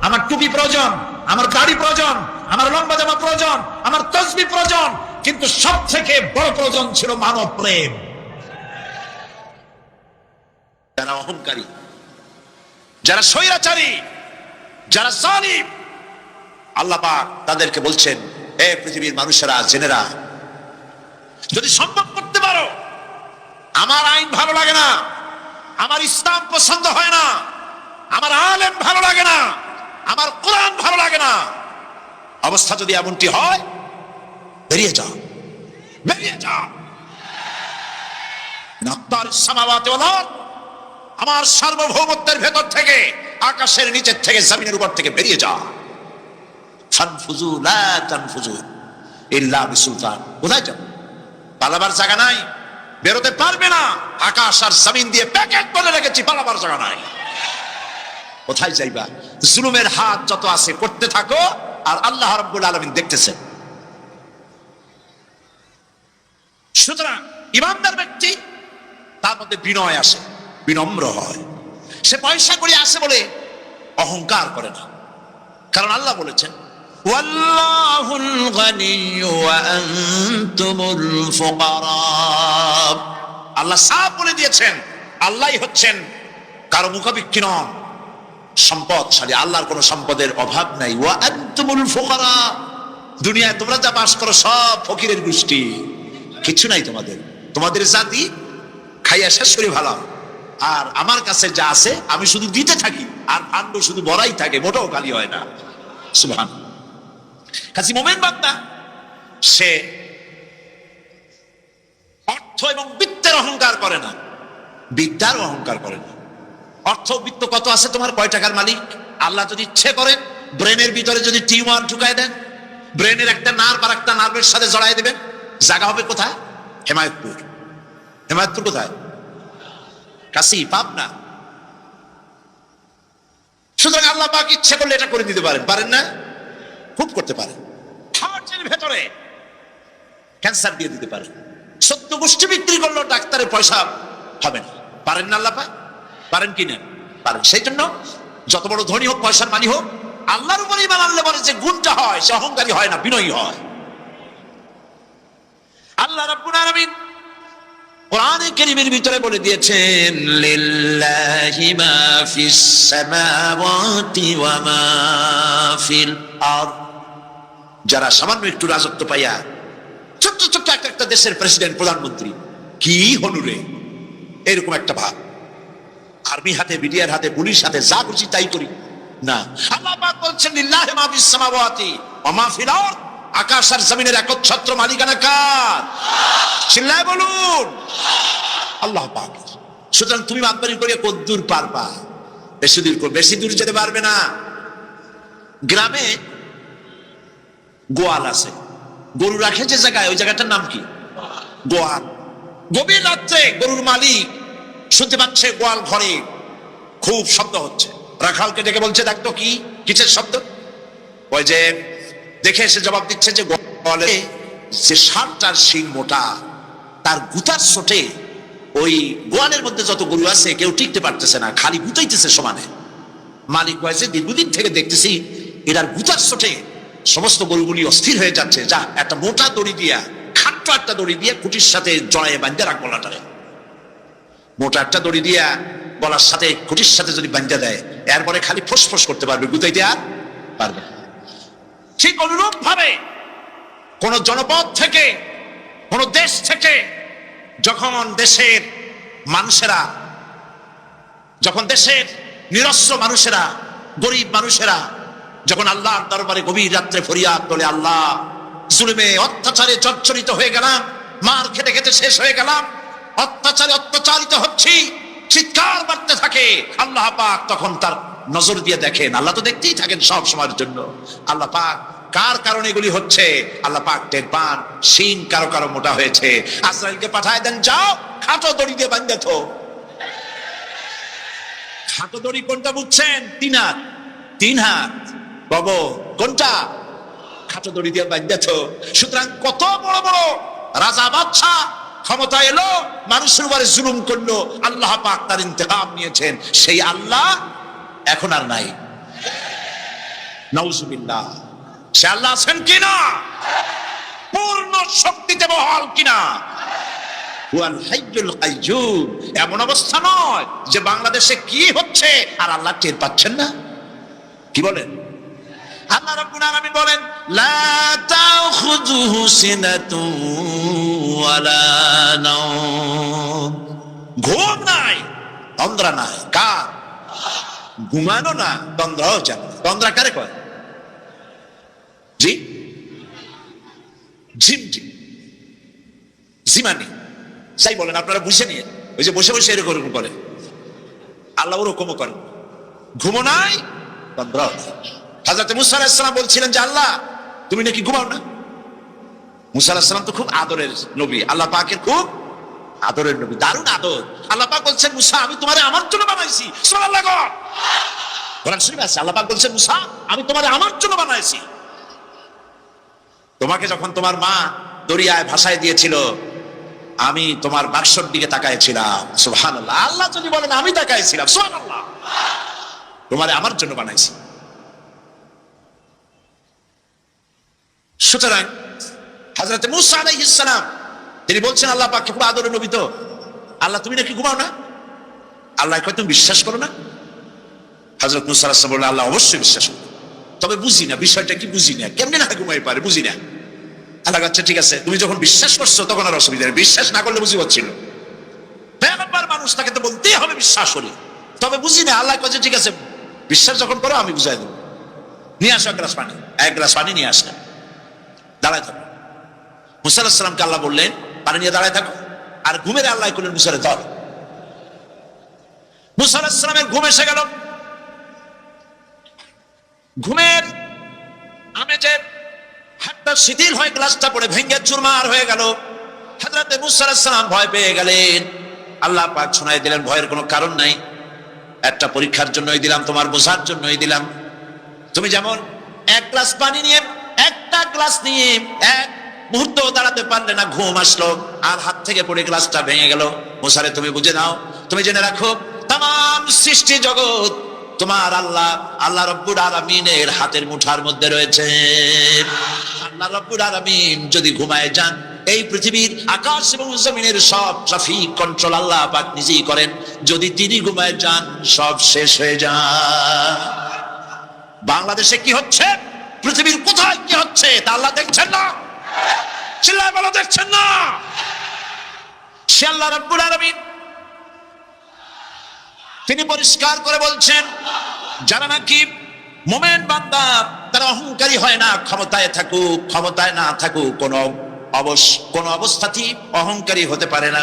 আমার টুপি প্রয়োজন, আমার দাড়ি প্রয়োজন, আমার লম্বা জামা প্রয়োজন, আমার তাসবিহ প্রয়োজন, কিন্তু সব থেকে বড় প্রয়োজন ছিল মানব প্রেম। যারা অহংকারী, যারা স্বৈরাচারী, যারা জালিম, আল্লাহ পাক তাদেরকে বলছেন, হে পৃথিবীর মানুষেরা, জেনেরা, যদি সম্ভব করতে পারো, আমার আইন ভালো লাগে না, আমার ইসলাম পছন্দ হয় না, আমার আলেম ভালো লাগে না, আমার কোরআন ভালো লাগে না, অবস্থা যদি এমনটি হয়, বেরিয়ে যাও, বেরিয়ে যাও। নাত্তার সামাওয়াতি ওয়াল আরদ, আমার সার্বভৌমত্বের ভেতর থেকে, আকাশের নিচের থেকে, জমিনের উপর থেকে বেরিয়ে যাও। ফানফুজু লা তানফুজু ইল্লা বিসুলতান। কোথায় যাও? পালাবার জায়গা নাই, বেরোতে পারবে না, আকাশ আর জমিন দিয়ে প্যাকেট করে রেখেছি, পালাবার জায়গা নাই। কোথায় যাইবা? জুলুমের হাত যত আছে করতে থাকো, আর আল্লাহ রাব্বুল আলামিন দেখতেছেন। সুতরাং ইমানদার ব্যক্তি, তার মধ্যে বিনয় আসে, বিনম্র হয়, সে পয়সা করে আসে বলে অহংকার করে না, কারণ আল্লাহ বলেছেন, ওয়াল্লাহুল গানিয়্যু ওয়া আনতুমুল ফুকারা। আল্লাহ সাফ বলে দিয়েছেন, আল্লাহই হচ্ছেন কারো মুখাপেক্ষী নন, সম্পদশালী, আল্লাহর কোনো সম্পদের অভাব নাই। ওয়া আনতুমুল ফুকারা, দুনিয়ায় তোমরা যা বাস করো সব ফকিরের গোষ্ঠী, কিছু নাই তোমাদের, তোমাদের জাতি খাইয়া শেষ করে ভালো, আর আমার কাছে যা আছে আমি শুধু দিতে থাকি, আর ভাণ্ড শুধু ভরাই থাকে, মোটেও খালি হয় না। সুবহানাল্লাহ। কাজী মুমিন বান্দা, সে অর্থ এবং বিত্তের অহংকার করে না, বিদ্যার অহংকার করে না। অর্থ বিত্ত কত আছে তোমার, কয় টাকার মালিক? আল্লাহ যদি ইচ্ছে করেন, ব্রেনের ভিতরে যদি টিউমার ঢুকায় দেন, ব্রেনের একটা নার্ভ আর একটা নার্ভের সাথে জড়াই দেবেন, জায়গা হবে কোথায়? হেমায়তপুর। হেমায়তপুর কোথায়? কাশি, পাবনা। সুতরাং আল্লাহ পাক ইচ্ছে করলে এটা করে দিতে পারেন, পারেন না? খুব করতে পারেন। হার্টের ভেতরে ক্যান্সার দিয়ে দিতে পারেন, ১৪ গোষ্ঠী বিক্রি করলো, ডাক্তারের পয়সা হবে না, পারেন না আল্লাহ পাক? পারেন কি না? পারেন। সেই জন্য যত বড় ধনী হোক, পয়সার মানি হোক, আল্লাহর উপর ঈমান আনলে পরে যে গুণটা হয়, সে অহংকারী হয় না, বিনয়ী হয়। আল্লাহ রাব্বুল আলামিন কোরআনে কারীমের ভিতরে বলে দিয়েছেন, লিল্লাহি মা ফিস সামাওয়াতি ওয়া মা ফিল আরদ। যারা সামান্য একটু রাজত্ব পাইয়া ছোট্ট ছোট্ট একটা দেশের প্রেসিডেন্ট, প্রধানমন্ত্রী, কি হনুরে, এরকম একটা ভাব, আর্মি হাতে, বিডিআর হাতে, পুলিশ হাতে, যা খুশি তাই করি না। আল্লাহ পাক বলছেন, লিল্লাহি মা ফিস সামাওয়াতি ওয়া মা ফিল আরদ। আকাশ আর জমিনের একচ্ছত্র মালিকানা কার? চিল্লায় বলুন, আল্লাহ পাক। সুতরাং তুমি মাতবারি করিয়া কদ্দূর পারবা? বেশি দূর যেতে পারবে না। গ্রামে গোয়াল আছে, গরু রাখে যে জায়গায়, ওই জায়গাটার নাম কি? গোয়াল। গভীর রাত্রে গরুর মালিক শুনতে পাচ্ছে গোয়াল ঘরে খুব শব্দ হচ্ছে। রাখালকে ডেকে বলছে, দেখ তো কি কিসের শব্দ? ওই যে দেখে এসে জবাব দিচ্ছে যে গোয়ালে যে ষাটটার শিং মোটা, তার গুতার চোটে ওই গোয়ালের মধ্যে যত গরু আছে কেউ টিকতে পারতেছে না, খালি গুতাইতেছে সমানে। মালিক বলছে, দীর্ঘদিন থেকে দেখতেছি এটার গুতার চোটে সমস্ত গরুগুলি অস্থির হয়ে যাচ্ছে, যা একটা মোটা দড়ি দিয়া, খাট্ট একটা দড়ি দিয়ে খুঁটির সাথে জড়াইয়ে বাঁধতে রাখ গলাটারে। মোটা একটা দড়ি দিয়া গলার সাথে খুঁটির সাথে যদি বাঁধতে দেয়, এরপরে খালি ফোঁস করতে পারবে, গুতাইতে আর পারবে। ঠিক অনুরূপ ভাবে কোন জনপদ থেকে, কোন দেশ থেকে যখন দেশের মানুষেরা, যখন দেশের নিরস্ত্র মানুষেরা, গরিব মানুষেরা যখন আল্লাহর দরবারে গভীর রাত্রে ফরিয়াদ তোলে, আল্লাহ জুলুমে অত্যাচারে জর্জরিত হয়ে গেলাম, মার খেতে খেতে শেষ হয়ে গেলাম, অত্যাচারে অত্যাচারিত হচ্ছি, চিৎকার বাড়তে থাকে, আল্লাহ পাক তখন তার নজর দিয়ে দেখেন। আল্লাহ তো দেখতেই থাকেন সব সময়ের জন্য। আল্লাহ পাক কার কারণে এগুলি হচ্ছে, আল্লাহ পাক টের পান। শিং কারো কারো মোটা হয়েছে, আজরাইলকে পাঠায় দেন, যাও খাটো দড়ি দিয়ে বাঁধে থো। খাটো দড়ি কোনটা বুঝছেন? 3 হাত। 3 হাত বাবু, কোনটা? খাটো দড়ি দিয়ে বাঁধে থো। সুতরাং কত বড় বড় রাজা বাদশাহ ক্ষমতা এলো, মানুষের উপরে জুলুম করলো, আল্লাহ পাক তার ইন্তেকাম নিয়েছেন। সেই আল্লাহ এখন আর নাই, নাউজুবিল্লাহ। সে আল্লাহ আছেন কিনা? পূর্ণ শক্তিতে বহাল কিনা? হুয়াল হাইয়ুল কাইয়্যুম। এমন অবস্থা নয় যে বাংলাদেশে কি হচ্ছে আর আল্লাহ টের পাচ্ছেন না। কি বলেন? আল্লাহ রাব্বুল আলামিন বলেন, লা তাখুযুহু সিনাতুন ওয়ালা নাওম। ঘুম নাই, তন্দ্রা নাই। কার? ঘুমানো না, তন্দ্রাও জানে। তন্দ্রা কারে কয়? জি, ঝিমটি, জিমানি, তাই বলেন আপনারা, বুঝে নিয়ে। ওই যে বসে বসে এরকম করে, আল্লাহ ওরকমও করেন। ঘুমো নাই, তন্দ্রাও নাই। হযরত মুসা আলাইহিস সালাম বলছিলেন যে, আল্লাহ তুমি নাকি ঘুমাও না। মুসা আলাইহিস সালাম তো খুব আদরের নবী, আল্লাহ পাকের খুব আদরের নবী, দারুণ আদর। আল্লাহ পাক বলছেন, মুসা আমি তোমারে আমার জন্য বানাইছি। সুবহানাল্লাহ। কোরআন শরীফে আছে, আল্লাহ পাক বলছেন, মুসা আমি তোমারে আমার জন্য বানাইছি। তোমাকে যখন তোমার মা দরিয়ায় ভাসায় দিয়েছিল, আমি তোমার বাক্সর দিকে তাকাইছিলাম। সুবহানাল্লাহ। আল্লাহ যদি বলেন আমি তাকাইছিলাম, সুবহানাল্লাহ। তোমারে আমার জন্য বানাইছি। সুতরাং হযরত মুসা আলাইহিস সালাম তিনি বলছেন, আল্লাহ পাক খুব আদরের নবী, তো আল্লাহ তুমি নাকি ঘুমাও না? আল্লাহ কয় তুমি বিশ্বাস করো না? হযরত মুসা আলাইহিস সালাম বললেন, আল্লাহ অবশ্যই বিশ্বাস করি, তবে বুঝি না বিষয়টা কি, বুঝি না কেমনে না ঘুমাই পারে, বুঝি না। আল্লাহ আচ্ছা ঠিক আছে, তুমি যখন বিশ্বাস করছো তখন আর অসুবিধা নেই, বিশ্বাস না করলে বুঝি হচ্ছিল। পয়গম্বর মানুষ, তাকে তো বলতেই হবে বিশ্বাস করি, তবে বুঝি না। আল্লাহ কয় ঠিক আছে, বিশ্বাস যখন করো আমি বুঝাই দেবো। নিয়ে আসো এক গ্লাস পানি। এক গ্লাস পানি নিয়ে আসলে দাঁড়ায় থাকো। মুসা আলাইহিস সালামকে আল্লাহ বললেন, পানি নিয়ে দাঁড়ায় থাকো। আর ঘুমের আল্লাহ করলেন, মুসারে ধর। মুসা আলাইহিস সালামের ঘুম এসে গেল। ঘুমের আমেজে হাতটা শিথিল হয়ে গ্লাসটা পড়ে ভেঙে চুরমার হয়ে গেল। হযরত মুসা আলাইহিস সালাম ভয় পেয়ে গেলেন। আল্লাহ পাক শোনায় দিলেন, ভয়ের কোনো কারণ নাই, একটা পরীক্ষার জন্যই দিলাম, তোমার বোঝার জন্যই দিলাম। তুমি যেমন এক গ্লাস পানি নিয়ে, একটা গ্লাস নিয়ে এক মুহূর্ত দাঁড়াতে পারলে না, ঘুম আসলো, আর হাত থেকে পড়ে গ্লাসটা ভেঙে গেল। মুসারে তুমি বুঝে নাও, তুমি জেনে রাখো, তাম সৃষ্টি জগৎ তোমার আল্লাহ, আল্লাহ রব্বুল আলামিনের হাতের মুঠার মধ্যে রয়েছে। আল্লাহ রব্বুল আলামিন যদি ঘুমায় যান, এই পৃথিবীর আকাশ এবং জমিনের সব ট্রাফিক কন্ট্রোল আল্লাহ পাক নিজেই করেন। যদি তিনি ঘুমায় যান, সব শেষ হয়ে যায়। বাংলাদেশে কি হচ্ছে, পৃথিবীর কোথায় কি হচ্ছে তা আল্লাহ দেখছেন না? চিল্লায় বলো, দেখছেন না? সে আল্লাহ রাব্বুল আলামিন তিনি পরিষ্কার করে বলছেন, যারা নাকি মুমিন বান্দা তারা অহংকারী হয় না, ক্ষমতায় থাকুক ক্ষমতায় না থাকুক কোন অবস্থাতেই অহংকারী হতে পারে না।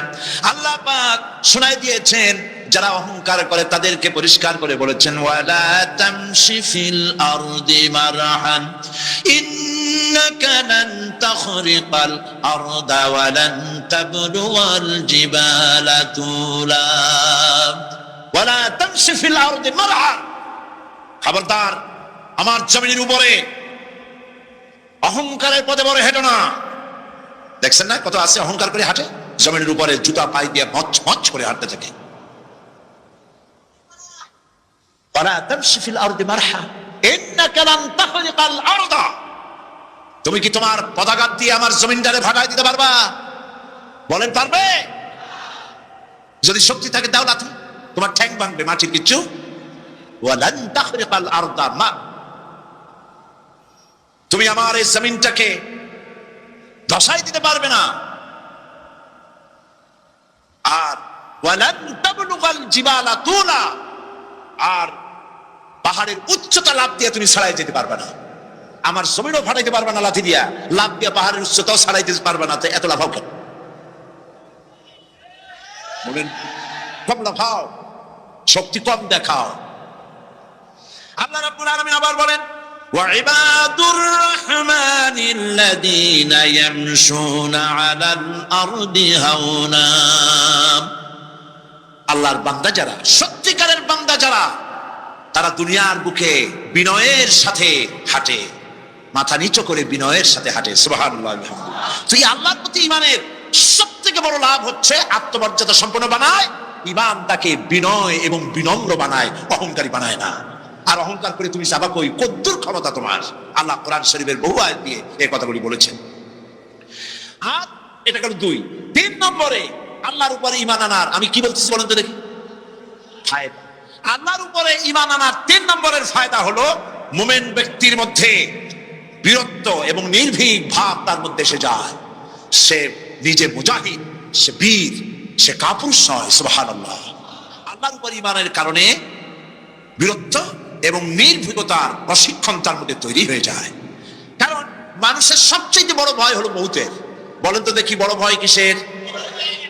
আল্লাহ পাক শোনায় দিয়েছেন, যারা অহংকার করে তাদেরকে পরিষ্কার করে বলেছেন, ওয়ালা তামশি ফিল আরদি মারহান ইন্নাকা লান তাখরিকাল আরদা ওয়া লান তাবলুগাল জিবালা তুলা ওয়ালা তামশি ফিল আরদি মারহান। খবরদার, আমার জমিনের উপরে অহংকারের পথে বড় হেঁটো না। দেখছেন না কত আছে অহংকার করে হাঁটে, জমিনের উপরে জুতা পাই দিয়ে মচ মচ করে হাঁটতে থাকে। তুমি কি তোমার পতাকা দিয়ে আমার জমিনটারে ভাটায় দিতে পারবা? বলেন পারবে? যদি শক্তি থাকে দাও লাথি, তোমার ঠ্যাং ভাঙবে, মাটির কিচ্ছু। তুমি আমার এই জমিনটাকে ধসাই দিতে পারবে না। আর ওয়ালান তাবলুগাল জিবালা তুলা, আর পাহাড়ের উচ্চতা লাফ দিয়ে তুমি ছাড়াই যেতে পারবে না। আমার জমিনও ফাটাইতে পারবে না লাথি দিয়া, লাফ দিয়ে পাহাড়ের উচ্চতাও ছাড়াইতে পারবে না। তো এত লাফাও কেন? বলেন, কম লাফাও, শক্তি কম দেখাও। আল্লাহ রাব্বুল আলামিন আবার বলেন, ওয়াইবাদুর রাহমানিল্লাযীনা ইয়ামশুনা আলাল আরদি হাওনা। আল্লাহর বান্দা যারা, সত্যিকারের বান্দা যারা, তারা দুনিয়ার বুকে বিনয়ের সাথে হাঁটে, মাথা নিচু করে বিনয়ের সাথে হাঁটে। সুবহানাল্লাহ, আলহামদুলিল্লাহ। তো এই আল্লাহর প্রতি ঈমানের সবথেকে বড় লাভ হচ্ছে আত্মমর্যাদা সম্পন্ন বানায়। ঈমান তাকে বিনয় এবং বিনম্র বানায়, অহংকারী বানায় না। আর অহংকার করে তুমি যাবা কই? কদ্দুর ক্ষমতা তোমার? আল্লাহ কোরআন শরীফের বহু আয়াত দিয়ে এই কথাগুলি বলেছেন। আর এটা গেল 2। 3 নম্বরে আল্লাহর উপরে ঈমান আনার, আমি কি বলতেছি বলেন তো দেখি, ফায়দা। আল্লাহর উপরে ঈমান আনার 3 নম্বরের ফায়দা হলো, মুমিন ব্যক্তির মধ্যে বীরত্ব এবং নির্ভীক ভাব তার মধ্যে এসে যায়। সে নিজে মুজাহিদ, সে বীর, সে কাপুরুষ নয়। সুবহানাল্লাহ। আল্লাহর উপর ঈমানের কারণে বীরত্ব এবং নির্ভীকতার প্রশিক্ষণ তার মধ্যে তৈরি হয়ে যায়। কারণ মানুষের সবচেয়ে বড় ভয় হলো মৌতের। বলেন তো দেখি, বড় ভয় কিসের?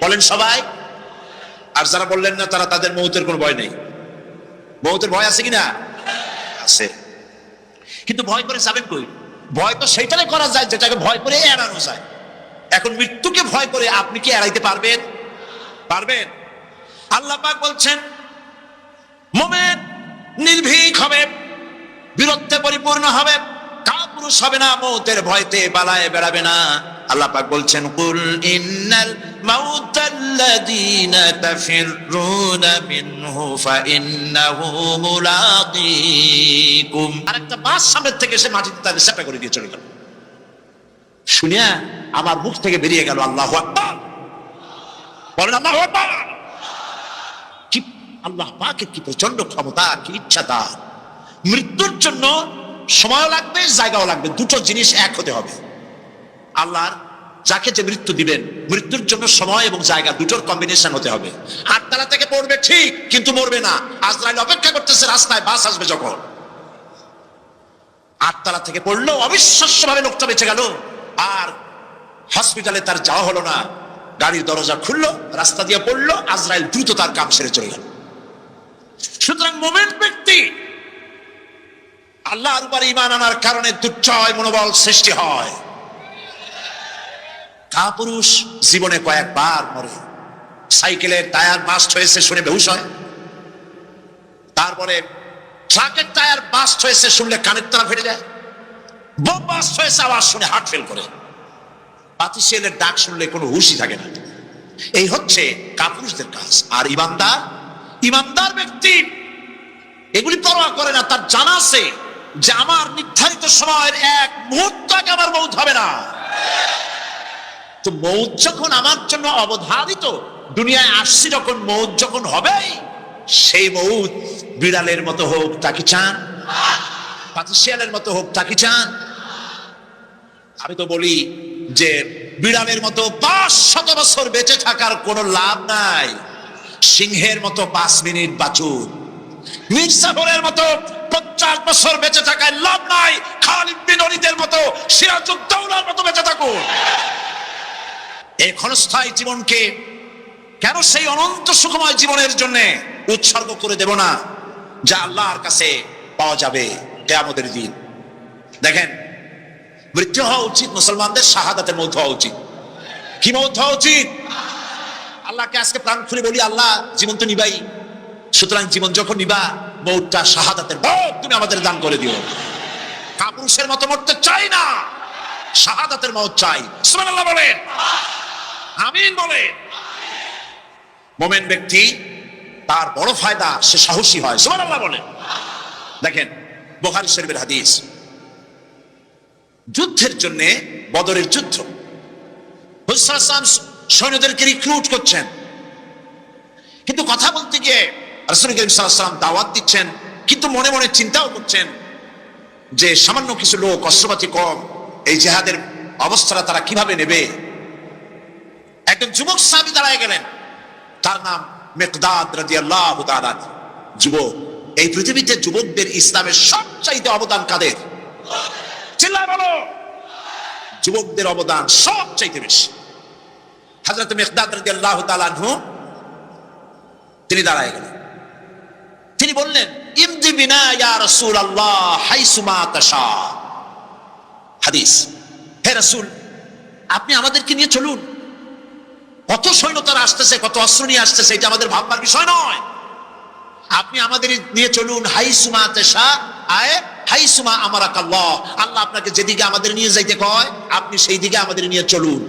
বলেন সবাই। আর যারা বললেন না, তারা তাদের মৌতের কোনো ভয় নেই। মৌতের ভয় আছে কিনা? আছে। কিন্তু ভয় করে যাবেন কই? ভয় তো সেইটাই করা যায় যেটাকে ভয় করে এড়ানো যায়। এখন মৃত্যুকে ভয় করে আপনি কি এড়াইতে পারবেন? পারবেন? আল্লাহ পাক বলছেন, মুমিন নির্ভীক হবে, বীরত্বে পরিপূর্ণ হবে, কাপুরুষ হবে না, মৌতের ভয়তে পালায়ে বেড়াবে না। আল্লাহ পাক বলছেন, কুল ইন্নাল মাউতাল্লাযীনা তাফিররুনা মিনহু ফাইন্নাহু মুলাকীকুম। আরেকটা বাস সামনের থেকে এসে মাটিতে তাকে চাপা করে দিয়ে চলে গেল। শুনিয়া আমার মুখ থেকে বেরিয়ে গেল আল্লাহু আকবার। বলেন আল্লাহু আকবার। কি আল্লাহ পাকের কি প্রচন্ড ক্ষমতা, কি ইচ্ছা তার। মৃত্যুর জন্য সময় লাগবে, জায়গাও লাগবে, দুটো জিনিস এক হতে হবে। আল্লাহর যাকে যে মৃত্যু দিবেন, মৃত্যুর জন্য সময় এবং জায়গা দুটোর কম্বিনেশন হতে হবে। আটতলা থেকে পড়বে ঠিক, কিন্তু মরবে না। আজরাইল অপেক্ষা করতেছে রাস্তায়, বাস আসবে যখন। আটতলা থেকে পড়লো, অবিশ্বাস্য ভাবে লোকটা বেঁচে গেল। আর হসপিটালে তার যাওয়া হলো না, গাড়ির দরজা খুললো, রাস্তা দিয়ে পড়লো, আজরাইল দ্রুত তার কাম সেরে চলে গেল। সুতরাং মুমিন ব্যক্তি আল্লাহর উপর ঈমান আনার কারণে দুর্জয় মনোবল সৃষ্টি হয়। কাপুরুষ জীবনে কয়েকবার মরে। সাইকেলের টায়ার বাস্ট হয়েছে শুনে বেহুশ হয়। তারপরে ট্রাকের টায়ার বাস্ট হয়েছে শুনলে কানের তারা ফেটে যায়। বোম বাস্ট হয়েছে আওয়াজ শুনে হার্ট ফেল করে। পাতিসেলের ডাক শুনলে কোনো হুশই থাকে না। এই হচ্ছে কাপুরুষদের কাজ। আর ইমানদার ব্যক্তি এগুলি পরোয়া করে না। তার জানা আছে যে আমার নির্ধারিত সময়ের এক মুহূর্ত আগে আমার মৌত হবে না। তো মৌত যখন আমার জন্য অবধারিত, দুনিয়ায় আসছি যখন, মৌত যখন হবেই, সেই মৌত বিড়ালের মতো হোক তা কি চান? পাতিশিয়ালের মতো হোক তা কি চান? আমি তো বলি যে বিড়ালের মতো 500 বছর বেঁচে থাকার কোনো লাভ নাই। সিংহের মতো 5 মিনিট বাঁচুন। মির্জাফরের মতো 50 বছর বেঁচে থাকায় লাভ নাই। খালিদ বিন ওলীদের মতো, সিরাজউদ্দৌলার মতো বেঁচে থাকুন। এই ক্ষণস্থায়ী জীবনকে কেন সেই অনন্ত সুখময় জীবনের জন্য উৎসর্গ করে দেব না, যা আল্লাহর কাছে পাওয়া যাবে কিয়ামতের দিন? দেখেন, মৃত্যু হওয়া উচিত মুসলমানদের, শাহাদাতের মৌত হওয়া উচিত। কি মৌত হওয়া উচিত? আল্লাহকে আজকে প্রাণ খুলে বলি, আল্লাহ জীবন তো নিবাই, সুতরাং জীবন যখন নিবা, মৌতটা শাহাদাতের মৌত তুমি আমাদের দান করে দিও। কাপুরুষের মতো মরতে চাই না, শাহাদাতের মৌত চাই। সুবহানাল্লাহ বলেন, আমিন বলেন। মুমিন ব্যক্তি তার বড় ফায়দা, সে সাহসী হয়। সুবহানাল্লাহ বলেন। দেখেন, বুখারী শরীফের হাদিস, যুদ্ধের জন্য, বদরের যুদ্ধ, রাসূল সাল্লাল্লাহু আলাইহি ওয়াসাল্লাম সৈন্যদেরকে রিক্রুট করছেন, কিন্তু কথা বলতে গিয়ে রাসূল করিম সাল্লাল্লাহু আলাইহি ওয়াসাল্লাম দাওয়াত দিচ্ছেন, কিন্তু মনে মনে চিন্তাও করছেন যে সামান্য কিছু লোক, অস্ত্রপাতি কম, এই জিহাদের অবস্থাটা তারা কিভাবে নেবে। একজন যুবক সাহাবী দাঁড়ায় গেলেন, তার নাম মিকদাদ রাদিয়াল্লাহু তাআলা। যুবক, এই পৃথিবীতে যুবকদের ইসলামের সবচাইতে অবদান কাদের? চিল্লায় বলো। যুবকদের অবদান সবচাইতে বেশি। হযরত মিকদাদ রাদিয়াল্লাহু তাআলা আনহু তিনি দাঁড়ায় গেলেন, তিনি বললেন, ইমদি বিনা ইয়া রাসূলুল্লাহ হাইসুমা তাশা। হাদিস, হে রাসূল, আপনি আমাদেরকে নিয়ে চলুন। কত সৈন্য তারা আসতেছে, কত অস্ত্র নিয়ে আসতেছে, এটা আমাদের ভাববার বিষয় নয়। আপনি আমাদের নিয়ে চলুন, হাইসুমা তাশা, আয় হাইসুমা আমারাকাল্লাহ, আল্লাহ আপনাকে যেদিকে আমাদের নিয়ে যাইতে কয় আপনি সেই দিকে আমাদের নিয়ে চলুন।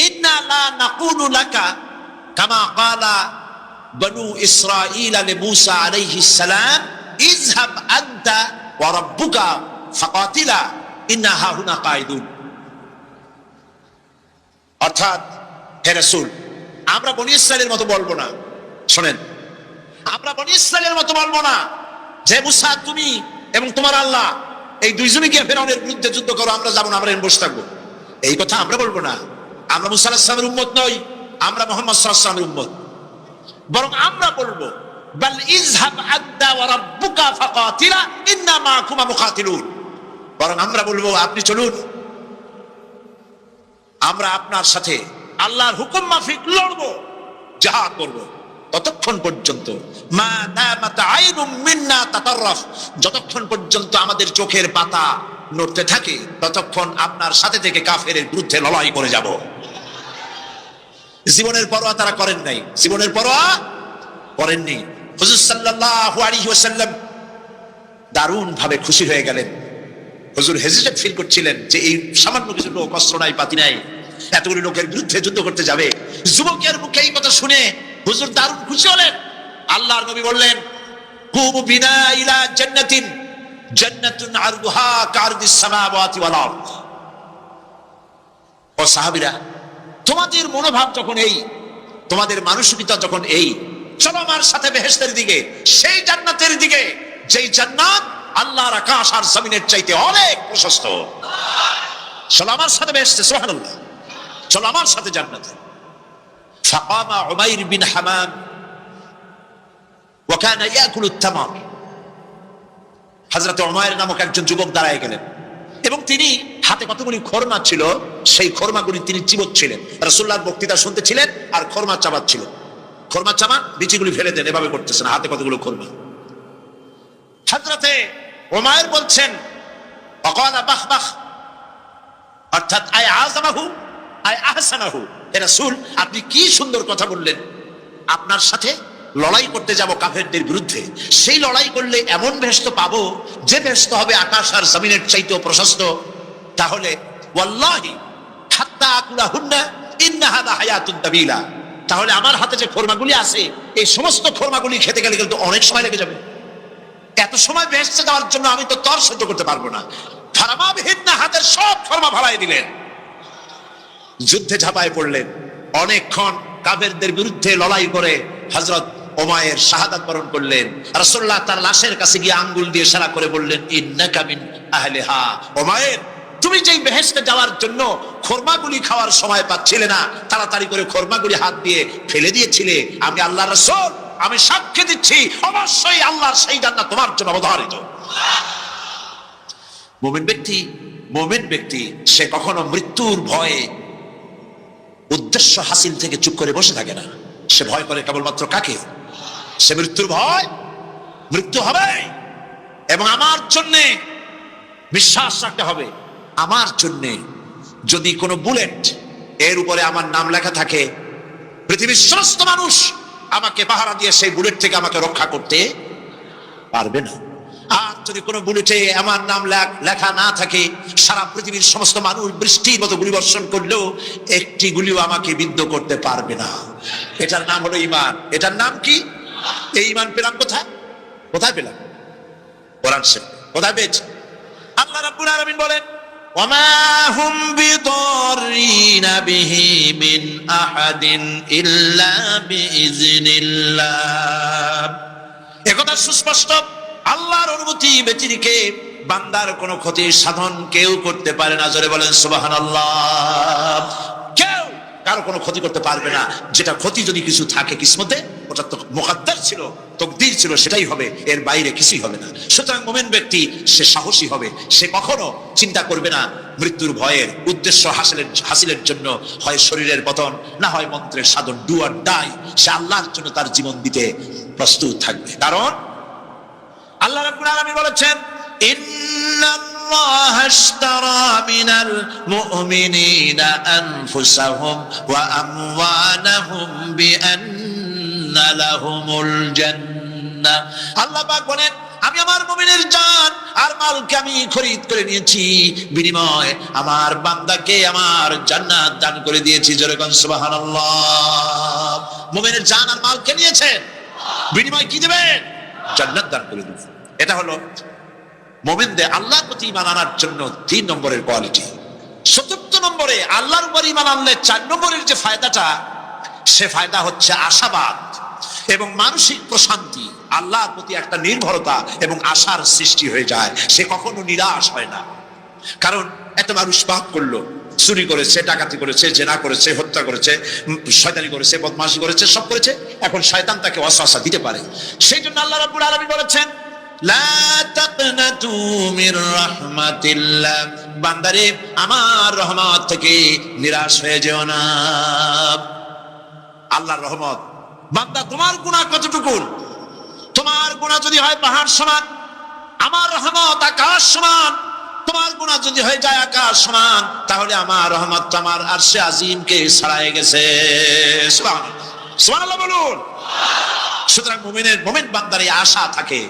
ইন্না লা নাকুলু লাকা কামা ক্বালা বনু ইসরাঈল লিমূসা আলাইহিস সালাম, ইযহাব আনতা ওয়া রাব্বুকা ফাকাতিলা ইন্না হাহুনা কাঈদুন। অর্থাৎ, হে রাসূল, আমরা বনি ইসরাঈলের মতো বলবো না। শুনেন, আমরা বনি ইসরাঈলের মতো বলবো না যে মুসা, তুমি এবং তোমার আল্লাহ এই দুইজনই গিয়ে ফিরআউনের বিরুদ্ধে যুদ্ধ করো, আমরা যাবো না, আমরা এখানে বসে থাকবো। এই কথা আমরা বলবো না। আমরা মুসা আলাইহিস সালামের উম্মত নই, আমরা মুহাম্মদ সাল্লাল্লাহু আলাইহি ওয়াসাল্লামের উম্মত। বরং আমরা বলবো, বাল ইযহাব আনতা ওয়া রাব্বুকা ফাকাতিলা ইন্না মাআকুমা মুকাতিলুন। বরং আমরা বলবো, আপনি চলুন, আমরা আপনার সাথে আল্লাহর হুকুম মাফিক লড়বো, জিহাদ করবো, ততক্ষণ পর্যন্ত মা দামাত আইনুম মিন্না তাতাররাফ, যতক্ষণ পর্যন্ত আমাদের চোখের পাতা নড়তে থাকে, ততক্ষণ আপনার সাথে থেকে কাফেরের বিরুদ্ধে লড়াই করে যাব। জীবনের পরোয়া তারা করেন নাই, জীবনের পরোয়া করেননি। হুজুর সাল্লাল্লাহু আলাইহি ওয়াসাল্লাম দারুণ ভাবে খুশি হয়ে গেলেন। হুজুর হেজিটেট ফিল করছিলেন যে এই সামান্য কিছু লোক, অস্ত্র নাই, পাতি নাই, এতগুলি লোকের বিরুদ্ধে যুদ্ধ করতে যাবে। যুবকের মুখে এই কথা শুনে হুজুর দারুণ খুশি হলেন। আল্লাহর নবী বললেন, কুমু বিনা ইলা জান্নাতিন, জান্নাতুন আরদুহা কারদিস সামাওয়াতি ওয়াল আরদ। ও সাহাবীরা, তোমাদের মনোভাব যখন এই, তোমাদের মানসিকতা যখন এই, চলো আমার সাথে বেহেশতের দিকে, সেই জান্নাতের দিকে যেই জান্নাত আল্লাহর আকাশ আর জমিনের চাইতে অনেক প্রশস্ত। চলো আমার সাথে বেহেশতে, সুবহানাল্লাহ, চলো আমার সাথে জান্নাতে। ফাকামা উমাইর বিন হামাম ওয়া কানা ইয়াকুলুত তামার। হযরত উমাইর নামক একজন যুবক দাঁড়ায় গেলেন এবং তিনি হাতে কতগুলি খরমা ছিল, সেই খরমাগুলি তিনি চিবোচ্ছিলেন। রাসূলুল্লাহর বক্তৃতা শুনতেছিলেন আর খরমা চাবাচ্ছিলেন। খরমা চাবা, বিচিগুলি ফেলে দেন, এভাবে করতেছেন, হাতে কতগুলো খরমা। হযরতে উমাইর বলছেন, ফাকালা বাহ বাহ, অর্থাৎ আয় আযমাহু আয় আহসানাহু। হে রাসূল, আপনি কি সুন্দর কথা বললেন। আপনার সাথে লড়াই করতে যাব কাফেরদের বিরুদ্ধে, সেই লড়াই করলে এমন বেহেশত পাবো যে বেহেশত হবে আকাশ আর জমিনের চাইতেও প্রশস্ত। তাহলে ওয়াল্লাহি হাত্তা আকুলাহুন্না ইন্না হাযা হায়াতুন তাবিলা, তাহলে আমার হাতে যে খরমাগুলি আছে, এই সমস্ত খরমাগুলি খেতে গেলে কিন্তু অনেক সময় লেগে যাবে। এত সময় বেহেশতে যাওয়ার জন্য আমি তো তর সহ্য করতে পারবো না। ফারামাবিহীন হাতের সব ফরমা ভাড়াই দিলেন, যুদ্ধে ঝাঁপায় পড়লেন। অনেকক্ষণ কাফেরদের বিরুদ্ধে লড়াই করে হযরত উমাইর শাহাদাত বরণ করলেন। রাসূলুল্লাহ তার লাশের কাছে গিয়ে আঙ্গুল দিয়ে ইশারা করে বললেন, ইন্নাকা মিন আহলিহা। উমাইর, তুমি যেই বেহেশতে যাওয়ার জন্য খোরমাগুলি খাওয়ার সময় পাচ্ছিলে না, তাড়াতাড়ি করে খোরমাগুলি হাত দিয়ে ফেলে দিয়েছিলে, আমি আল্লাহর রাসূল, আমি সাক্ষ্য দিচ্ছি অবশ্যই আল্লাহর সেই জান্নাত তোমার জন্য অবধারিত। মুমিন ব্যক্তি সে কখনো মৃত্যুর ভয়ে উদ্দেশ্য হাসিল থেকে চুপ করে বসে থাকে না। সে ভয় করে কেবলমাত্র কাকে? সে মৃত্যুর ভয়, মৃত্যু হবে এবং আমার জন্য বিশ্বাস রাখতে হবে। আমার জন্য যদি কোনো বুলেট এর উপরে আমার নাম লেখা থাকে, পৃথিবীর সমস্ত মানুষ আমাকে পাহারা দিয়ে সেই বুলেট থেকে আমাকে রক্ষা করতে পারবে না। আর যদি কোনো বুলেটে আমার নাম লেখা না থাকে, সারা পৃথিবীর সমস্ত মানুষ বৃষ্টির মতো গুলি বর্ষণ করলেও একটি গুলিও আমাকে বিদ্ধ করতে পারবে না। এটার নাম হলো ঈমান। এটার নাম কি? এই ঈমান পেলাম কোথায়? কোথায় পেলাম? কোরআন শরীফ। কোথায় পেয়েছি? আল্লাহ রাব্বুল আলামিন বলেন, ওয়ামা হুম বিদাররিনা বিহি মিন আহাদিন ইল্লা বিইজনিল্লাহ। একথা সুস্পষ্ট, আল্লাহর অনুমতি ব্যতিরেকে বান্দার কোনো ক্ষতি সাধন কেউ করতে পারে না। জোরে বলেন সুবহানাল্লাহ। কেউ কারো কোনো ক্ষতি করতে পারবে না। যেটা ক্ষতি যদি কিছু থাকে কিসমতে, ওটা তো মুকদ্দার ছিল, তকদির ছিল, সেটাই হবে, এর বাইরে কিছুই হবে না। সুতরাং মুমিন ব্যক্তি সে সাহসী হবে, সে কখনো চিন্তা করবে না মৃত্যুর ভয়ের। উদ্দেশ্য হাসিলের জন্য হয় শরীরের পতন, না হয় মন্ত্রের সাধন, ডু অর ডাই, সে আল্লাহর জন্য তার জীবন দিতে প্রস্তুত থাকবে। কারণ আল্লাহ রাব্বুল আলামিন বলেছেন, ইন্নাল্লাহা আশতারা মিনাল মুমিনিনা আনফুসাহুম ওয়া আমওয়ালাহুম বিআন্না লাহুমুল জান্নাহ। আল্লাহ পাক বলেন, আমি আমার মুমিনের জান আর মালকে আমি খরিদ করে নিয়েছি, বিনিময়ে আমার বান্দাকে আমার জান্নাত দান করে দিয়েছি। জোরে বলেন সুবহানাল্লাহ। মুমিনের জান আর মালকে নিয়েছেন, বিনিময়ে কি দিবেন? জান্নাত দান করে দিবেন। এটা হলো মুমিনদের আল্লাহর প্রতি ঈমান আনার জন্য 3 নম্বরের কোয়ালিটি। 4 নম্বরে আল্লাহর উপর ঈমান আনলে 4 নম্বরের যে ফায়দাটা, সে ফায়দা হচ্ছে আশাবাদ এবং মানসিক প্রশান্তি। আল্লাহর প্রতি একটা নির্ভরতা এবং আশার সৃষ্টি হয়ে যায়। সে কখনো নিরাশ হয় না। কারণ এত মানুষ পাপ করলো, চুরি করেছে, ডাকাতি করেছে, জেনা করেছে, হত্যা করেছে, শয়তানি করেছে, বদমাশি করেছে, সব করেছে। এখন শয়তান তাকে ওয়াসওয়াসা দিতে পারে। সেই জন্য আল্লাহ রাব্বুল আলামিন বলেছেন, লা তাকনাতু মির রাহমাতিল্লাহ। বান্দারে, আমার রহমত থেকে নিরাশ হয়ে যেও না। আল্লাহর রহমত, বান্দা তোমার গুনাহ কতটুকু? তোমার গুনাহ যদি হয় পাহাড় সমান, আমার রহমত আকাশ সমান। তোমার গুনাহ যদি হয়ে যায় আকাশ সমান, তাহলে আমার রহমত আমার আরশে আজিমকে ছাড়াই গেছে। সুবহানাল্লাহ, সুবহানাল্লাহ বলুন। সুতরাং মুমিন বান্দার এই আশা থাকে।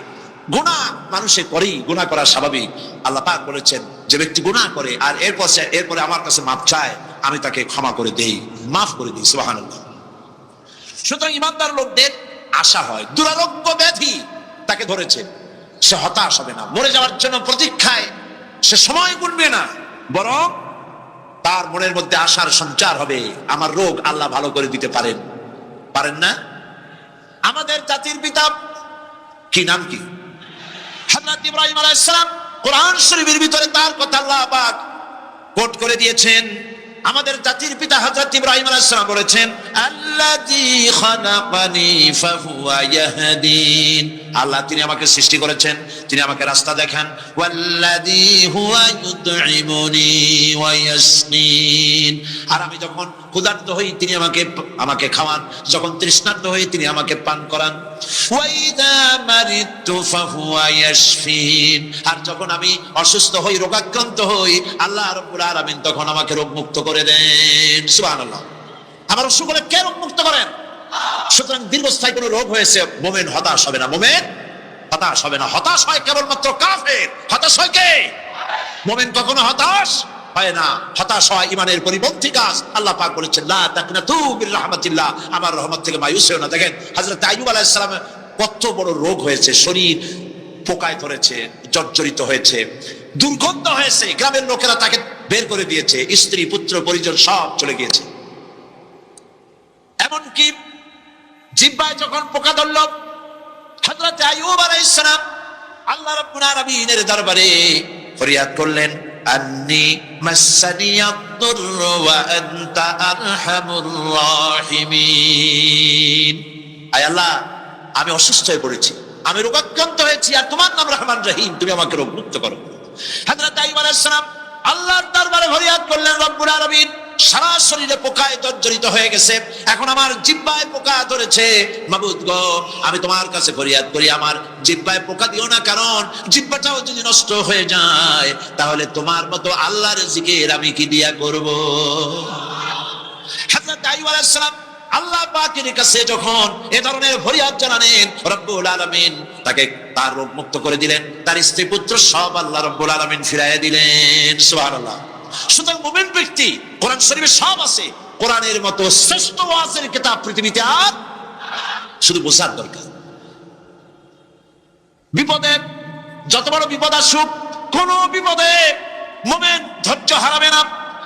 গুনাহ মানুষে করেই, গুনাহ করা স্বাভাবিক। আল্লাহ পাক বলেছেন, যে ব্যক্তি গুনাহ করে আর এরপরে আমার কাছে মাফ চায়, আমি তাকে ক্ষমা করে দেই, মাফ করে দিই। সুবহানাল্লাহ। সুতরাং ইমানদার লোকদের আশা হয়। দুরারোগ্য ব্যাধি তাকে ধরেছে, সে হতাশ হবে না। মরে যাওয়ার জন্য প্রতীক্ষায় সে সময় গুনবে না, বরং তার মনের মধ্যে আশার সঞ্চার হবে। আমার রোগ আল্লাহ ভালো করে দিতে পারেন না? আমাদের জাতির পিতা কি নাম কি? হযরত ইব্রাহিম আলাইহিস সালাম। কোরআন শরীফের ভিতরে তার কথা আল্লাহ পাক কোট করে দিয়েছেন। আমাদের জাতির পিতা হযরত ইব্রাহিম আলাইহিস সালাম বলেছেন, আল্লাযী খালাকানি ফাহুয়া ইয়াহদিন। আল্লাহ তিনি আমাকে সৃষ্টি করেছেন, তিনি আমাকে রাস্তা দেখান। ওয়াল্লাযী হুয়া ইউতঈমুনি ওয়া ইয়াসকিন। আর আমি যখন ক্ষুধার্ত হই তিনি আমাকে খাওয়ান, যখন তৃষ্ণার্ত হই তিনি আমাকে পান করান। ওয়া ইযা মারিতু ফাহুয়া ইয়াশফিন। আর যখন আমি অসুস্থ হই, রোগাক্রান্ত হই, আল্লাহ রাব্বুল আলামিন তখন আমাকে রোগমুক্ত করে দেন। সুবহানাল্লাহ। আমার অসুখ হলে কে রোগমুক্ত করেন? সুতরাং দীর্ঘস্থায়ী কোনো রোগ হয়েছে, মুমিন হতাশ হবে না। মুমিন হতাশ হবে না। হতাশ হয় কেবলমাত্র কাফের। হতাশ হয় কে? মুমিন কখনো হতাশ হয় না। হতাশ হয় ইমানের পরিপন্থী কাজ। আল্লাহ পাক বলেছেন, লা তাকনাতু মির রাহমাতিল্লাহ। আমার রহমত থেকে মায়ুস হও না। দেখেন হযরত আইয়ুব আলাইহিস সালামের কত বড় রোগ হয়েছে, শরীর পোকায় ধরেছে, জর্জরিত হয়েছে, দুর্গন্ধ হয়েছে, গ্রামের লোকেরা তাকে বের করে দিয়েছে, স্ত্রী পুত্র পরিজন সব চলে গিয়েছে। এমনকি জিহ্বায় যখন পোকা ধরল, হযরত আইয়ুব আলাইহিস সালাম আল্লাহ রাব্বুল আলামিনের দরবারে ফরিয়াদ করলেন, আন্নী মাসানিয়াদ-দুররু ওয়া আনতা আরহামুর রাহিমিন। আয় আল্লাহ, আমি অসুস্থ হয়ে পড়েছি, আমি রোগাক্রান্ত হয়েছি, আর তোমার নাম রহমান রহিম, তুমি আমাকে রোগমুক্ত করো। হযরত আইয়ুব আলাইহিস সালাম আল্লাহর দরবারে ফরিয়াদ করলেন, রব্বুল আলামিন সারা শরীরে পোকায় জর্জরিত হয়ে গেছে, এখন আমার জিহ্বায় পোকা ধরেছে, মাবুদ গো আমি তোমার কাছে ফরিয়াদ করি, আমার জিহ্বায় পোকা দিও না, কারণ জিহ্বাটাও যদি নষ্ট হয়ে যায় তাহলে তোমার মতো আল্লাহর জিকির আমি কি দিয়া করব। হযরত আইয়ুব আলাইহিস সালাম আল্লাহ পাকের কাছে যখন এ ধরনের ফরিয়াদ জানালেন, রব্বুল আলামিন তাকে তার রোগ মুক্ত করে দিলেন, তার স্ত্রী পুত্র সব আল্লাহ রব্বুল আলামিন ফিরাইয়া দিলেন। সুবহানাল্লাহ। সুতরাং মুমিন ব্যক্তি, কোরআন শরীফে সব আছে, কোরআনের মতো শ্রেষ্ঠ ওয়াজের কিতাব পৃথিবীতে আর, শুধু বোঝার দরকার। বিপদে যত বড় বিপদ আসুক, কোন বিপদে মুমিন ধৈর্য হারাবে না।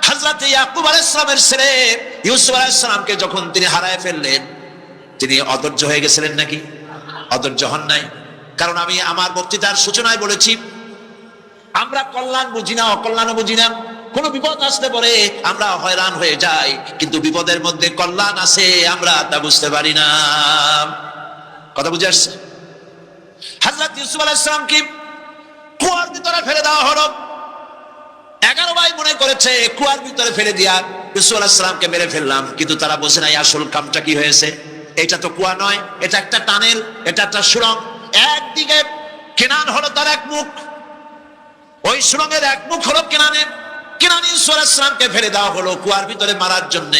হযরত ইয়াকুব আলাইহিস সালামের ছেলে ইউসুফ আলাইহিস সালামকে যখন তিনি হারায় ফেললেন, তিনি অধৈর্য হয়ে গেছিলেন নাকি? অধৈর্য হন নাই। কারণ আমি আমার বক্তৃতার সূচনায় বলেছি, আমরা কল্যাণ বুঝি না, অকল্যাণও বুঝি না। কোন বিপদ আসতে পরে আমরা হয়রান হয়ে যাই, কিন্তু বিপদের মধ্যে কল্যাণ আছে আমরা তা বুঝতে পারি না। কথা বুঝে আসছে? হযরত ইউসুফ আলাইহিস সালামকে কুয়ার ভিতরে ফেলে দেওয়া হলো। 11 ভাই মনে করেছে কুয়ার ভিতরে ফেলে দিয়া ইউসুফ আলাইহিস সালামকে মেরে ফেললাম, কিন্তু তারা বোঝে নাই আসল কামটা কি হয়েছে। এটা তো কুয়া নয়, এটা একটা টানেল, এটা একটা সুড়ঙ্গ। একদিকে কেনান হলো তার এক মুখ, ওই সুড়ঙ্গের এক মুখ হলো কেনানের। কেনান ইউসুফ আলাইহিস সালামকে ফেলে দেওয়া হলো কুয়ার ভিতরে মারার জন্য,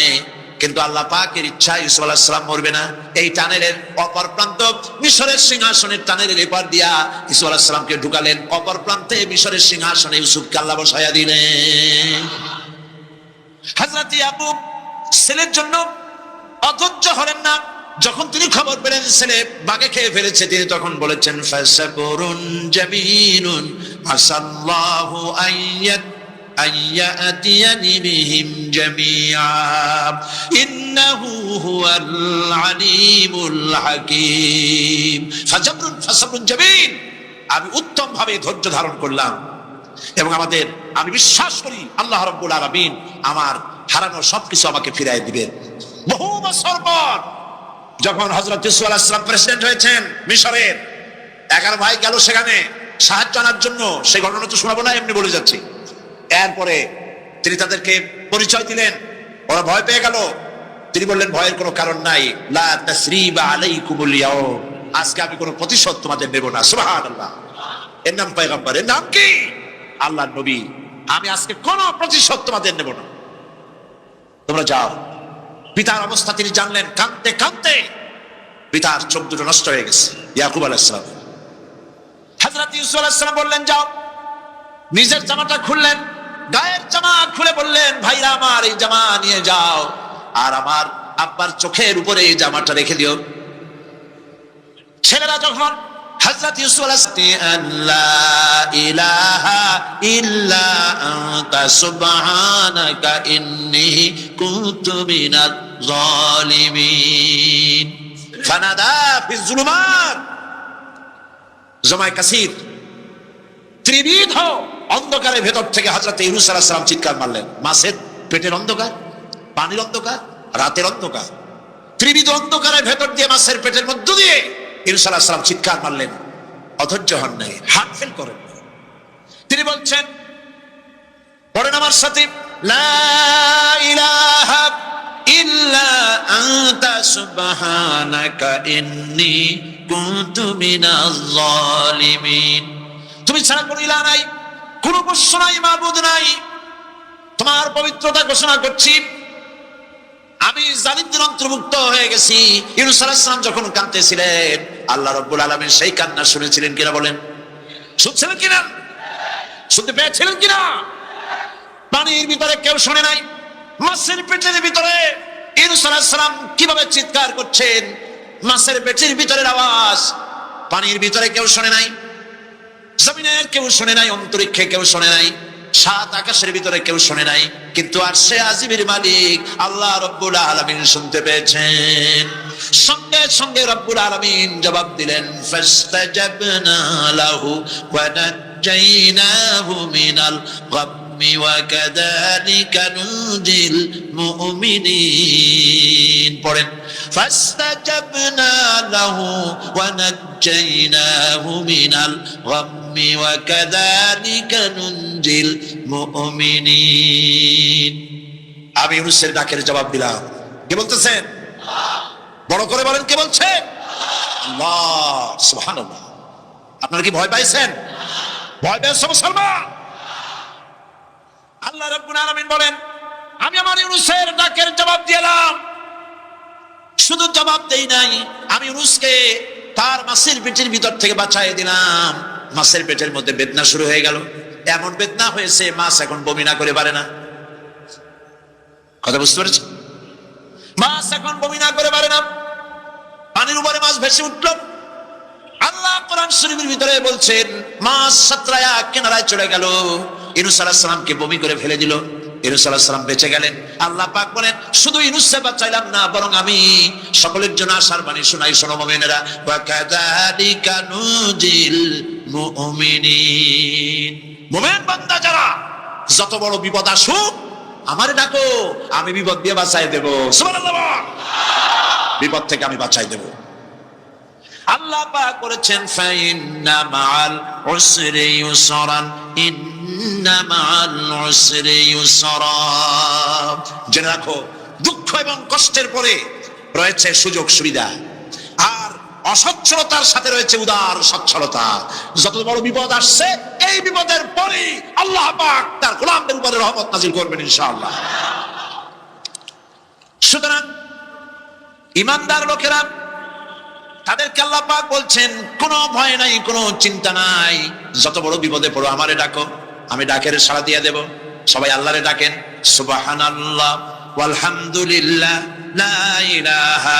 কিন্তু আল্লাহ পাকের ইচ্ছা ইউসুফ আলাইহিস সালাম মরবে না। এই টানেলের অপর প্রান্ত মিশরের সিংহাসনের টানেলের এপার দিয়া ইউসুফ আলাইহিস সালামকে ঢুকালেন, অপর প্রান্তে মিশরের সিংহাসনে ইউসুফকে আল্লাহ বসায়া দিলেন। হযরত ইয়াকুব ছেলের জন্য অধৈর্য হলেন না। যখন তিনি খবর পেলেন ছেলে বাঘে খেয়ে ফেলেছে, তিনি তখন বলেছেন, ফাসাবরুন জামিলুন আসাল্লাহু আইয়াতিয়ানি বিহিম জামিআ ইন্নাহু হুয়াল আলিমুল হাকীম। ফাসাবরুন জামিল, আমি উত্তম ভাবে ধৈর্য ধারণ করলাম, এবং আমি বিশ্বাস করি আল্লাহ রাব্বুল আলামিন আমার হারানো সবকিছু আমাকে ফিরাই দিবেন। বহু বছর পর যখন হযরত ইউসুফ আলাইহিস সালাম প্রেসিডেন্ট হয়েছেন মিশরের, 11 ভাই গেল সেখানে সাহায্য আনার জন্য। সেই ঘটনা তো শোনাবো না, এমনি বলে যাচ্ছি। এরপরে তিনি তাদেরকে পরিচয় দিলেন, ওরা ভয় পেয়ে গেল। তিনি বললেন, ভয়ের কোনো কারণ নাই, লা তাসরিবা আলাইকুমুল ইয়াউম, আজকে আমি কোনো প্রতিশোধ তোমাদের নেব না। সুবহানাল্লাহ। এর নাম পয়গম্বর, এর নাম কি? আল্লাহর নবী। আমি আজকে কোনো প্রতিশোধ তোমাদের নেব না, তোমরা যাও। পিতার অবস্থা তিনি জানলেন, কাঁদতে কাঁদতে পিতার চোখ দুটো নষ্ট হয়ে গেছে। ইয়াকুব আলাইহিস সালাম, হযরত ইউসুফ আলাইহিস সালাম বললেন, যাও। নিজের জামাটা খুললেন, গায়ের জামা খুলে বললেন, ভাইরা আমার এই জামা নিয়ে যাও, আর আমার আব্বার চোখের উপরে এই জামাটা রেখে দিও। ছেলেরা যখন হযরত ইউসুফ আলাইহিস সালাম, লা ইলাহা ইল্লা আনতা সুবহানাকা ইন্নী কুনতু মিনাজ জালিমিন, ফানাদা ফিজ যুলুমাত, জামায়ে কাসীর, ত্রিবিধ অন্ধকারের ভেতর থেকে হযরত ইউনূস আলাইহিস সালাম চিৎকার মারলেন। মাছের পেটের অন্ধকার, পানির অন্ধকার, রাতের অন্ধকার, ত্রিবিধ অন্ধকারের ভেতর দিয়ে মাছের পেটের মধ্য দিয়ে ইউনূস আলাইহিস সালাম চিৎকার মারলেন। অধৈর্য হন নাই, হাত ফেল করেন। তিনি বলছেন, পড়েন আমার সাথে, লা ইলাহা ইল্লা আনতা সুবহানাকা ইন্নী কুনতু মিনাজ জালিমিন, তুমি ছাড়া কোনো ইলাহ নাই, কোনো উপাস্য নাই, মাবুদ নাই, তোমার পবিত্রতা ঘোষণা করছি, আমি জালিমদের অন্তর্ভুক্ত হয়ে গেছি। ইউনূস আলাইহিস সালাম যখন কাঁদতেছিলেন, আল্লাহ রাব্বুল আলামিন সেই কান্না শুনেছিলেন কিনা বলেন? শুনছিলেন কিনা? শুনতে পেয়েছিলেন কিনা? পানির ভিতরে কেউ শুনে নাই, মাছের পেটের ভিতরে ইউনূস আলাইহিস সালাম কিভাবে চিৎকার করছেন, মাছের পেটের ভিতরের আওয়াজ পানির ভিতরে কেউ শুনে নাই। জমিনের কেউ শোনে নাই, অন্তরিক্ষে কেউ শোনে নাই, সাত আকাশের ভিতরে কেউ শোনে নাই, কিন্তু আরশে আজিমের মালিক আল্লাহ রব্বুল আলামিন শুনতে পেয়েছেন। সঙ্গে সঙ্গে রব্বুল আলামিন জবাব দিলেন, ফাস্তাজাবনা লাহু ওয়া নাজাইনাহু মিনাল গাম্মি ওয়া কাযালিকা নুজিল মুমিনিন। পড়েন, ফাস্তাজাবনা লাহু ওয়া নাজাইনাহু মিনাল গাম্মি ওয়া কাযালিকা নুজিল মুমিনিন। আমি ইউনূসের ডাকের জবাব দিলাম। কে বলতেছেন? বড় করে বলেন, কে বলছে? আল্লাহ। সুবহানাল্লাহ। আপনারা কি ভয় পাইছেন? ভয় পেয়েছে মুসলমান? আল্লাহ রাব্বুল আলামিন বলেন, আমি আমার ইউনূসের ডাকের জবাব দিলাম। শুধু জবাব দেই নাই, আমি ইউনূসকে তার মাছের পেটের ভিতর থেকে বাঁচাই দিলাম। মাছের পেটের মধ্যে বেদনা শুরু হয়ে গেল। এমন বেদনা হয়েছে মাছ এখন বমি না করে পারে না। কথা বুঝতে পেরেছেন? মাছ এখন বমি না করে পারে না। পানির উপরে মাছ ভেসে উঠল। আল্লাহ কোরআন শরীফের ভিতরে বলছেন, মাছ সাতরায়া কিনারায় চলে গেল, ইউনূস আলাইহিস সালামকে বমি করে ফেলে দিল। ইউনূস আলাইহিস সালাম বেঁচে গেলেন। আল্লাহ পাক বলেন, শুধু ইউনূসকে বাঁচাইলাম না, বরং আমি সকলের জন্য আশার বাণী শোনাই। শোনো মুমিনেরা, ওয়া কাযালিকা নুজিল মুমিনিন। মুমিন বান্দা যারা, যত বড় বিপদ আসুক আমারে ডাকো, আমি বিপদ দিয়ে বাঁচাই দেব। সুবহানাল্লাহ। বিপদ থেকে আমি বাঁচাই দেব। আল্লাহ পাক করেছেন, ফাইন্না মাআল উসরি ইউসরান, ইন্না মাআল উসরি ইউসরা। জেনে রাখো, দুঃখ এবং কষ্টের পরে রয়েছে সুযোগ সুবিধা, আর অসচ্ছলতার সাথে রয়েছে উদার সচ্ছলতা। যত বড় বিপদ আসছে, এই বিপদের পরে আল্লাহ পাক তার গোলামদের উপরে রহমত নাজিল করবেন ইনশাআল্লাহ। সুতরাং ঈমানদার লোকেরা, তাদেরকে আল্লাহ পাক বলছেন, কোনো ভয় নাই, কোনো চিন্তা নাই, যত বড় বিপদে পড়ো আমারে ডাকো, আমি ডাকের সাড়া দিয়ে দেব। সবাই আল্লাহরে ডাকেন। সুবহানাল্লাহ ওয়ালহামদুলিল্লাহ লা ইলাহা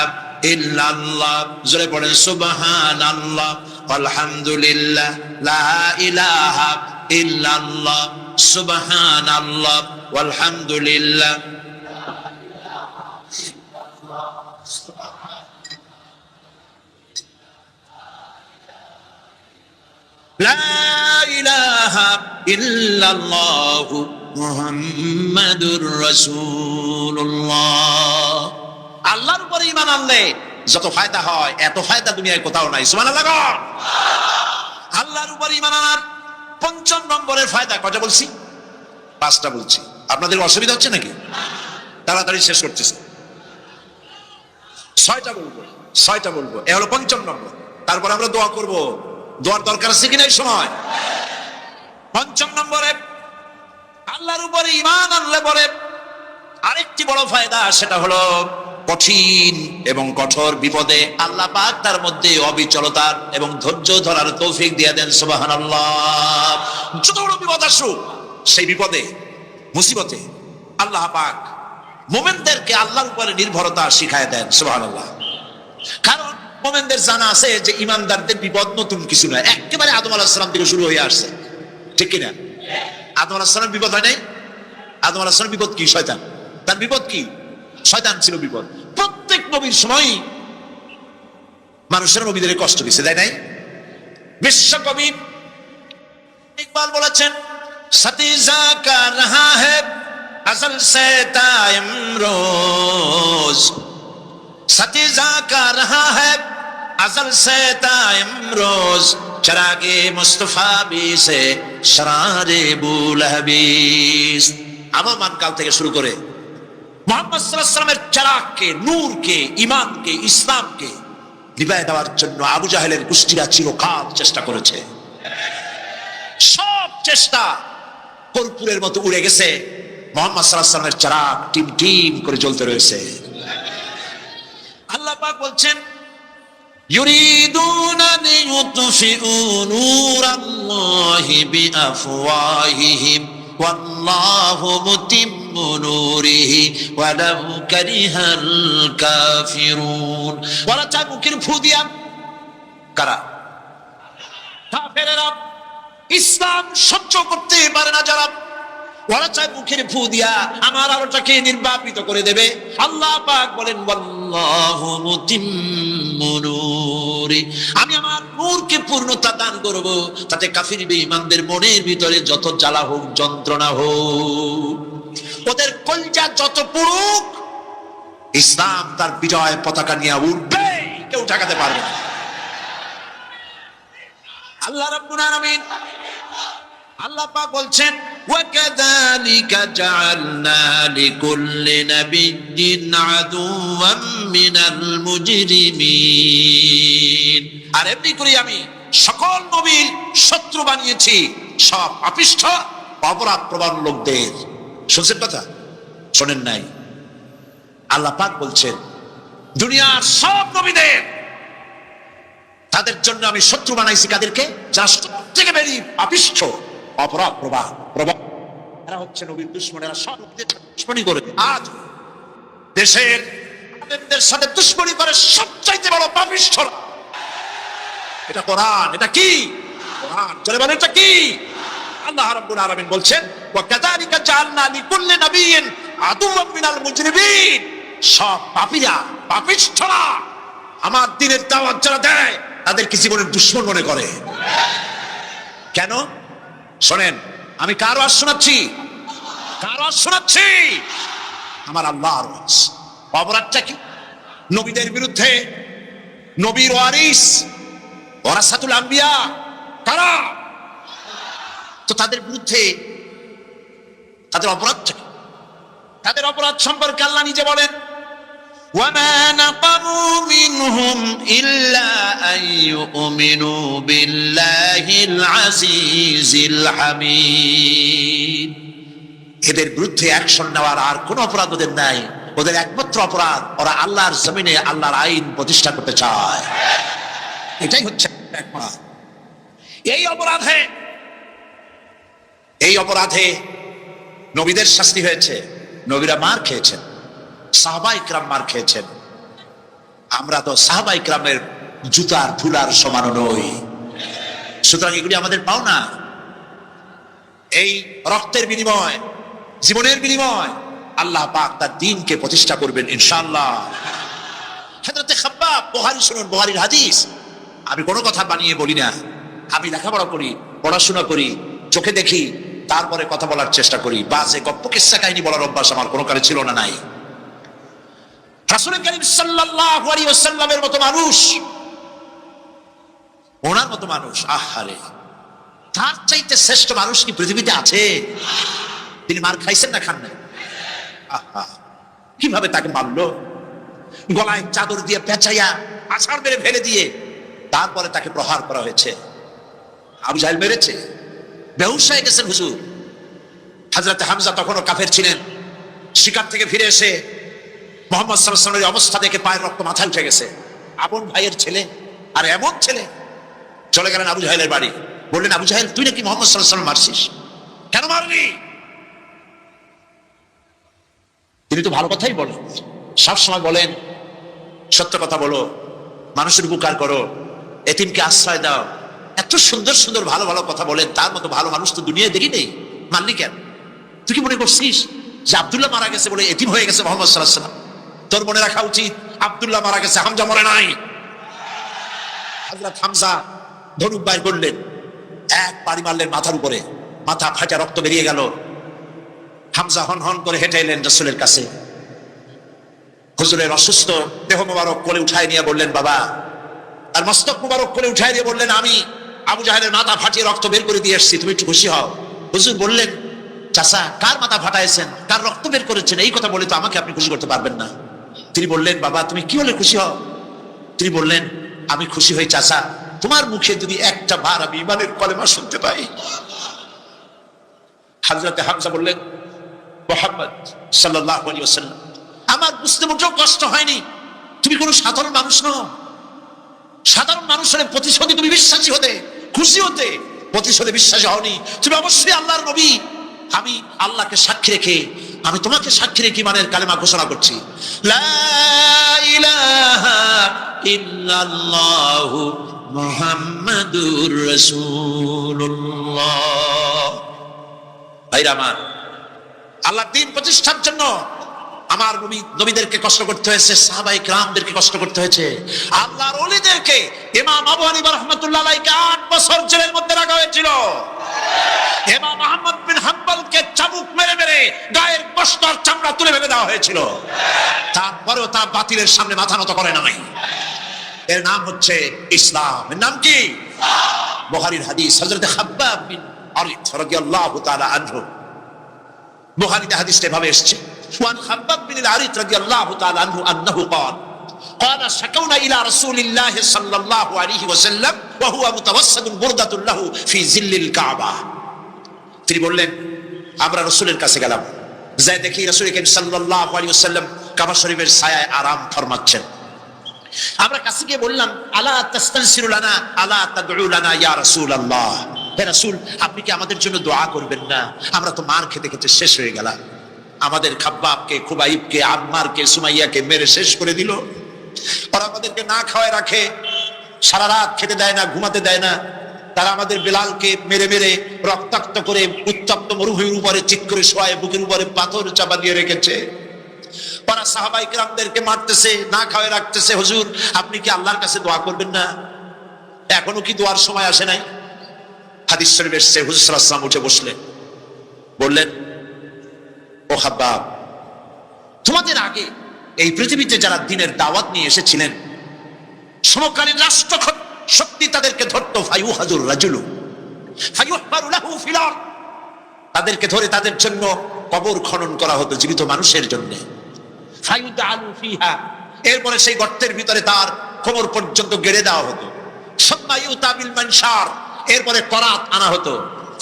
ইল্লাল্লাহ। জোরে পড়েন, সুবহানাল্লাহ ওয়ালহামদুলিল্লাহ লা ইলাহা ইল্লাল্লাহ। সুবহানাল্লাহ ওয়ালহামদুলিল্লাহ। লা ইলাহা ইল্লাল্লাহ মুহাম্মাদুর রাসূলুল্লাহ। আল্লাহর উপরে ঈমান আনলে যত ফায়দা হয়, এত ফায়দা দুনিয়ায় কোথাও নাই। সুবহানাল্লাহ। আল্লাহর উপরে ঈমান আনার ৫ম নম্বরের ফায়দা কয়টা বলছি? 5টা বলছি। আপনাদের অসুবিধা হচ্ছে নাকি? তাড়াতাড়ি শেষ করতেছি। 6টা বলবো, 6টা বলবো। এ হলো ৫ম নম্বর। তারপর আমরা দোয়া করব। দোয়ার দরকার আছে কিনা এই সময়? ৫ম নম্বরে আল্লাহর উপরে ঈমান আনলে পরে আরেকটি বড় ফায়দা, সেটা হলো কঠিন এবং কঠোর বিপদে আল্লাহ পাক তার মধ্যে অবিচলতার এবং ধৈর্য ধরার তৌফিক দিয়ে দেন। সুবহানাল্লাহ। যত বড় বিপদ আসুক, সেই বিপদে মুসিবতে আল্লাহ পাক মুমিনদেরকে আল্লাহর উপরে নির্ভরতা শিখায় দেন। সুবহানাল্লাহ। কারণ মুমিনদের জানা আছে যে ঈমানদারদের বিপদ নতুন কিছু নয়, একেবারে আদম আলাইহিস সালাম থেকে শুরু হয়ে আসছে। ঠিক কিনা? আদম আলাইহিস সালাম বিপদ হয় নাই? আদম আলাইহিস সালাম বিপদ কি? শয়তান। তার বিপদ কি? শয়তান ছিল বিপদ। প্রত্যেক নবীর সময় মানুষের নবীদের কষ্ট দিছে, তাই নাই? বিশ্বকবি ইকবাল বলেছেন, সতীজা কা রহা হ্যায় আজল সে তা ইমরোজ, सतीजा का रहा है अजल से ताइमरोज, चरागे मुस्तफा भी से शरारे बुलहबीस। আগমন কাল থেকে শুরু করে মুহাম্মদ সাল্লাল্লাহু আলাইহি ওয়াসাল্লামের চারাগকে, নূরকে, ঈমানকে, ইসলামকে নিভায় দেওয়ার জন্য আবু জাহেলের গোষ্ঠীরা চিরকাল চেষ্টা করেছে। সব চেষ্টা কর্পূরের মতো উড়ে গেছে। মুহাম্মদ সাল্লাল্লাহু আলাইহি ওয়াসাল্লামের চারাগ টিম টিম করে জ্বলতে রয়েছে। আল্লাহ পাক বলছেন, ইউরিদুনা লিইউতফিউ নূরাল্লাহি বিআফওয়াহিহিম ওয়াল্লাহু মুতিম্মু নূরিহি ওয়ালাউ কারিহাল কাফিরুন। ওরা চায় মুখের ফু দিয়া, কারা? কাফেরেরা ইসলাম সহ্য করতে পারে না যারা, ওরা চায় মুখের ফু দিয়া আমার আলোটাকে নির্বাপিত করে দেবে। আল্লাহ পাক বলেন ওয়াল্লাহু মুতিম্মু নূরি, আমি আমার নূরকে পূর্ণতা দান করব, তাতে কাফির বেঈমানদের মনের ভিতরে যত জ্বালা হোক, যন্ত্রণা হোক, ওদের কলজা যত পুরুক, ইসলাম তার বিজয় পতাকা নিয়ে উঠবে, কেউ ঠেকাতে পারবে না। আল্লাহ রাব্বুল আলামিন, আল্লাহ পাক বলছেন ওয়াকাযালিকা জাআলনা লিকুল্লি নাবিয়্যিন আদুওয়াম মিনাল মুজরিমিন, আর এমনি করে আমি সকল নবীর শত্রু বানিয়েছি সব পাপিষ্ঠ অপরাধ প্রবণ লোকদের। শুনছেন কথা? শোনেন নাই? আল্লাহ পাক বলছেন দুনিয়ার সব নবীদের, তাদের জন্য আমি শত্রু বানাইছি কাদেরকে? যারা সবথেকে বেশি পাপিষ্ঠ অপরাধ প্রবাহ এরা হচ্ছে নবীর দুশমনেরা, সব নবীদের দুশমনি করে। আজ দেশের আলেমদের সাথে দুশমনি করে সবচাইতে বড় পাপিষ্ঠ। এটা কোরআন, এটা কি কোরআন? চলে বলেন এটা কি? আল্লাহ রাব্বুল আলামিন বলছেন ওয়াকাযালিকা জাআলনা লিকুল্লি নাবিয়্যিন আদুওয়াম মিনাল মুজরিমিন, সব পাপীরা, পাপিষ্ঠরা আমার দ্বীনের দাওয়াত যারা দেয় তাদেরকে জীবনের দুশমন মনে করে। কেন? শোনেন, আমি কার ওয়াজ শোনাচ্ছি? কার ওয়াজ শোনাচ্ছি? আমার আল্লাহর ওয়াজ। অপরাধটা কি? নবীদের বিরুদ্ধে, নবীর ওয়ারিস ওয়ারাসাতুল আম্বিয়া কারা, তো তাদের বিরুদ্ধে তাদের অপরাধটা কি? তাদের অপরাধ সম্পর্কে আল্লাহ নিজে বলেন ওয়ামা নাকামু মিনহুম ইল্লা আন ইউমিনু বিল্লাহিল আজিজিল হামিদ, এদের বিরুদ্ধে অ্যাকশন নেওয়ার আর কোন অপরাধ ওদের নাই। ওদের একমাত্র অপরাধ ওরা আল্লাহর জমিনে আল্লাহর আইন প্রতিষ্ঠা করতে চায়, এটাই হচ্ছে একমাত্র। এই অপরাধে নবীদের শাস্তি হয়েছে, নবীরা মার খেয়েছেন, সাহাবা ইকরাম মার খেয়েছেন। আমরা তো সাহাবা ইকরামের জুতার ধুলার সমান নই, সুতরাং এগুলি আমাদের পাওনা। এই রক্তের বিনিময়, জীবনের বিনিময় আল্লাহ পাক তার দ্বীনকে প্রতিষ্ঠা করবেন ইনশাআল্লাহ। হযরতে খাব্বাব, বুখারী শুনুন, বুখারীর হাদিস। আমি কোনো কথা বানিয়ে বলি না, আমি লেখাপড়া করি, পড়াশোনা করি, চোখে দেখি, তারপরে কথা বলার চেষ্টা করি। বাজে গপ্প কিস্সা কাহিনী বলার অভ্যাস আমার কোনো কালে ছিল না, নাই। রাসূল কারীম সাল্লাল্লাহু আলাইহি ওয়াসাল্লামের মতো মানুষ, ওনার মতো মানুষ, আহারে, তার চাইতে শ্রেষ্ঠ মানুষ কি পৃথিবীতে আছে? তিনি মার খাইছেন না খান নাই? আহা, কিভাবে তাকে মারলো! গলায় চাদর দিয়ে পেঁচাইয়া আছাড় মেরে ফেলে দিয়ে তারপরে তাকে প্রহার করা হয়েছে। আবু জাহেল মেরেছে, বেহুশ হয়ে গেছেন হুজুর। হযরত হামজা তখনও কাফের ছিলেন। শিকার থেকে ফিরে এসে মুহাম্মদ সাল্লাল্লাহু আলাইহি ওয়াসাল্লামের অবস্থা দেখে পায়ের রক্ত মাথায় উঠে গেছে। আপন ভাইয়ের ছেলে, আর এমন ছেলে। চলে গেলেন আবু জাহেলের বাড়ি, বললেন আবু জাহেল, তুই নাকি মুহাম্মদ সাল্লাল্লাহু আলাইহি ওয়াসাল্লাম মারছিস, কেন মারলি? তিনি তো ভালো কথাই বলেন, সবসময় বলেন সত্য কথা বলো, মানুষের উপকার করো, এতিমকে আশ্রয় দাও, এত সুন্দর সুন্দর ভালো ভালো কথা বলেন। তার মতো ভালো মানুষ তো দুনিয়ায় দেখি নেই। মারলি কেন? তুই কি মনে করছিস যে আব্দুল্লাহ মারা গেছে বলে এতিম হয়ে গেছে মুহাম্মদ সাল্লাল্লাহু আলাইহি ওয়াসাল্লাম? তোর মনে রাখা উচিত আব্দুল্লাহ মারা গেছে, হামজা মরে নাই। হযরত হামজা ধনুক বাইর করলেন, এক বাড়ি মারলেন মাথার উপরে, মাথা ফাটা রক্ত বেরিয়ে গেল। হামজা হন হন করে হেঁটে এলেন রাসূলের কাছে। হুজুরের অসুস্থ দেহ মোবারক কোলে উঠায় নিয়ে বললেন বাবা, আর মস্তক মোবারক কোলে উঠায় দিয়ে বললেন আমি আবু জাহেলের মাথা ফাটিয়ে রক্ত বের করে দিয়ে এসেছি, তুমি একটু খুশি হও। হুজুর বললেন চাচা, কার মাথা ফাটাইছেন, কার রক্ত বের করেছেন, এই কথা বলে তো আমাকে আপনি খুশি করতে পারবেন না। তিনি বললেন বাবা, তুমি কি হলে খুশি হও? তিনি বললেন আমি খুশি হই চাচা, তোমার মুখে যদি একটা বার আমি ঈমানের কলেমা শুনতে পাই। হযরত হামজা বললেন মুহাম্মদ সাল্লাল্লাহু আলাইহি ওয়াসাল্লাম, আমার বুঝতে মোটেও কষ্ট হয়নি, তুমি কোনো সাধারণ মানুষ নও। সাধারণ মানুষের প্রতিশোধে তুমি বিশ্বাসী হতে, খুশি হতে, প্রতিশোধে বিশ্বাসী হওনি, তুমি অবশ্যই আল্লাহর নবী। আমি আল্লাহকে সাক্ষী রেখে, আমি তোমাকে সাক্ষী রেখে ঈমানের কালেমা ঘোষণা করছি, লা ইলাহা ইল্লাল্লাহু মুহাম্মাদুর রাসূলুল্লাহ। ভাইরা আমার, আল্লাহর দ্বীন প্রতিষ্ঠার জন্য আমার নবীদেরকে কষ্ট করতে হয়েছে, সাহাবায়ে কেরামদেরকে কষ্ট করতে হয়েছে, আল্লাহর ওলিদেরকে, ইমাম আবু হানিফা রাহমাতুল্লাহ আলাইহি 8 বছর জেলের মধ্যে রাখা হয়েছিল। ইমাম আহমদ বিন হাম্বলকে চাবুক মেরে মেরে গায়ের গোশত আর চামড়া তুলে ফেলে দেওয়া হয়েছিল। তারপরেও তা বাতিলের সামনে মাথা নত করে নাই। এর নাম হচ্ছে ইসলাম। এর নাম কি? বুখারীর হাদিস, হযরত খাব্বাব বিন আরিত রাদিয়াল্লাহু তাআলা আনহু, বুখারীতে হাদিসটা এভাবে এসেছে, ওয়ান খাব্বাব বিন আরিত রাদিয়াল্লাহু তাআলা আনহু আন্নাহু ক্বাল قال شكونا الى رسول الله صلى الله عليه وسلم وهو متوسد بردة له في ظل الكعبة। তিনি বললেন, আমরা রাসূলের কাছে গেলাম, যাই দেখি রাসূল করিম সাল্লাল্লাহু আলাইহি ওয়াসাল্লাম কাবা শরীফের ছায়ায় আরাম ফরমাচ্ছেন। আমরা কাছে গিয়ে বললাম, আলা তাস্তানসিরু লানা আলা তাদউ লানা ইয়া রাসূলুল্লাহ, হে রাসূল, আপনি কি আমাদের জন্য দোয়া করবেন না? আমরা তো মার খেতে খেতে শেষ হয়ে গেলাম। আমাদের খাব্বাবকে, খুবাইবকে, আম্মারকে, সুমাইয়াকে মেরে শেষ করে দিল। ওরা আমাদেরকে না খাওয়ায় রাখে, সারা রাত খেতে দেয় না, ঘুমাতে দেয় না। তারা আমাদের বেলালকে মেরে মেরে রক্তাক্ত করে উত্তপ্ত মরুভূমির উপরে চিৎ করে শোয়ায়, বুকের উপরে পাথর চাপা দিয়ে রেখেছে। ওরা সাহাবায়ে কেরামদেরকে মারতেছে, না খাওয়ায় রাখতেছে। হুজুর, আপনি কি আল্লাহর কাছে দোয়া করবেন না? এখনো কি দোয়ার সময় আসে নাই? হাদিস শরীফ এসেছে, হুজুর সাল্লাল্লাহু আলাইহি ওয়াসাল্লাম উঠে বসলেন, বললেন, ও খাব্বাব, তোমাদের আগে এই পৃথিবীতে যারা দ্বীনের দাওয়াত নিয়ে এসেছিলেন, সমকালীন রাষ্ট্র শক্তি তাদেরকে ধরতো, ফায়ুহাজুর রাজুলু ফায়ুহবারু লাহু ফিল আরদ, তাদেরকে ধরে তাদের জন্য কবর খনন করা হতো, জীবিত মানুষের জন্য। ফায়ুদালু ফিহা, এরপরে সেই গর্তের ভিতরে তার কোমর পর্যন্ত গেড়ে দেওয়া হতো। সুম্মা ইউতাবিল মানশার, এরপরে করাত আনা হতো।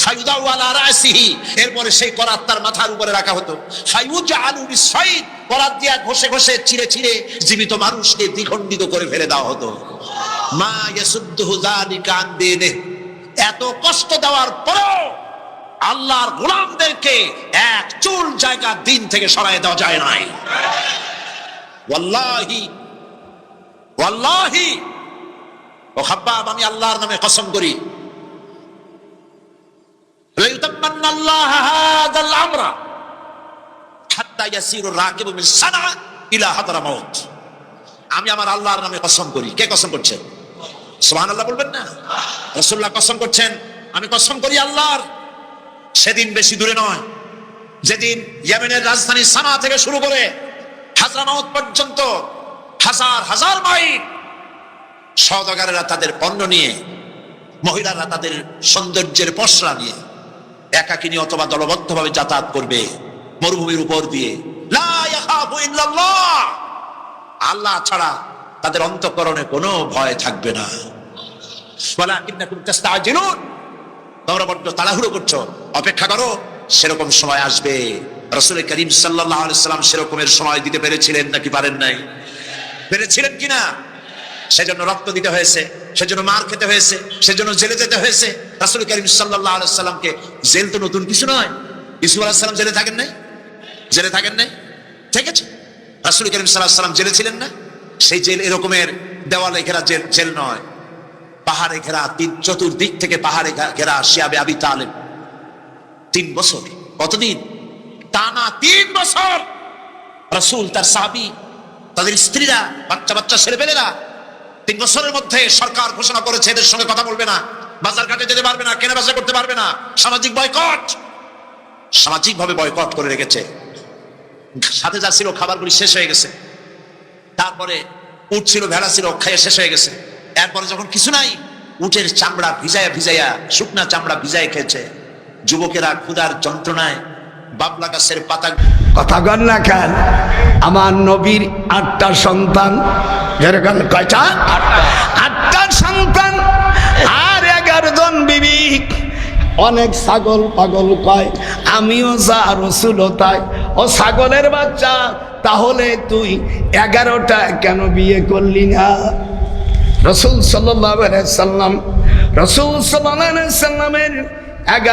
ফায়ুদাউ আলা রাসিহি, এরপরে সেই করাত তার মাথার উপরে রাখা হতো। ফায়ুজআলু বিসাইদ, করাত দিয়া ঘষে ঘষে চিরে চিরে জীবিত মানুষকে দ্বিখণ্ডিত করে ফেলে দেওয়া হতো। মা ইয়াসুদ্দুহু যালিকা আন দীনিহি, এত কষ্ট দেওয়ার পরেও আল্লাহর গোলামদেরকে এক চুল জায়গা দিন থেকে সরায় দেওয়া যায় নাই। ওয়াল্লাহি ওয়াল্লাহি, ও খাব্বাব, আমি আল্লাহর নামে কসম করি, লাইউতাম্মান্নাল্লাহু হাযাল আমরা হাত্তা ইয়াসিরু রাকিবু মিন সানআ ইলা হাদরামাউত, আমি আমার আল্লাহর নামে কসম করি। কে কসম করছেন? সুবহানাল্লাহ বলবেন না? রাসূলুল্লাহ কসম করছেন, আমি কসম করি আল্লাহর, সেদিন বেশি দূরে নয় যেদিন ইয়েমেনের রাজধানী সানা থেকে শুরু করে হাজরামাউত পর্যন্ত হাজার হাজার মাইল সওদাগরেরা তাদের পণ্য নিয়ে, মহিলারা তাদের সৌন্দর্যের পসরা নিয়ে একাকিনী অথবা দলবদ্ধভাবে যাতায়াত করবে মরুভূমির উপর দিয়ে। লা ইয়াখাফু ইল্লাল্লাহ, আল্লাহ ছাড়া তাদের অন্তঃকরণে কোনো ভয় থাকবে না। ওয়ালাকিন্নাকুম তাস্তাজিলুন, তোমরা বড্ড তাড়াহুড়ো করছো, অপেক্ষা করো, সেরকম সময় আসবে। রাসূল করিম সাল্লাল্লাহু আলাইহি ওয়াসাল্লাম সেরকমের সময় দিতে পেরেছিলেন নাকি পারেন নাই? পেরেছিলেন কিনা? সেজন্য রক্ত দিতে হয়েছে, সেজন্য মার খেতে হয়েছে, সেজন্য জেলে যেতে হয়েছে। রাসূল করিম সাল্লাল্লাহু আলাইহি ওয়াসাল্লামকে, জেল তো নতুন কিছু নয়। ইউসুফ আলাইহিস সালাম জেলে থাকেন নাই? জেলে থাকেন নাই? ঠিক আছে, রাসূল করিম সাল্লাল্লাহু আলাইহি ওয়াসাল্লাম জেলে ছিলেন না? সেই জেল এরকমের দেওয়ালে ঘেরা জেল নয়, পাহাড়ে ঘেরা, চতুর্দিক থেকে পাহাড়ে ঘেরা। শিয়াবে আবি তালেব 3 বছর, কতদিন? টানা 3 বছর রাসূল, তার সাহাবী, তাদের স্ত্রীরা, বাচ্চা বাচ্চা ছেলেপেলেরা 3 বছরের মধ্যে সরকার ঘোষণা করেছে এদের সঙ্গে কথা বলবে না, বাজার ঘাটে যেতে পারবে না, কেনা বেচা করতে পারবে না, সামাজিক বয়কট, সামাজিকভাবে বয়কট করে রেখেছে। সাথে যা ছিল খাবারগুলি শেষ হয়ে গেছে, তারপরে উট ছিল, ভেড়া ছিল, খাইয়ে শেষ হয়ে গেছে। এরপরে যখন কিছু নাই, উটের চামড়া ভিজাইয়া ভিজাইয়া, শুকনা চামড়া ভিজাই খেয়েছে। যুবকেরা ক্ষুধার যন্ত্রণায় বাবলা গাছের পাতা, কথা কন না কেন? আমার নবীর 8টা সন্তান, যেরকম কয়টা? 8টা সন্তান আর 11 জন বিবি। অনেক ছাগল পাগল কয়, আমিও যা রাসূলও তাই। ও ছাগলের বাচ্চা, তাহলে তুই 11টা কেন বিয়ে করলি না? রাসূল সাল্লাল্লাহু আলাইহি সাল্লামের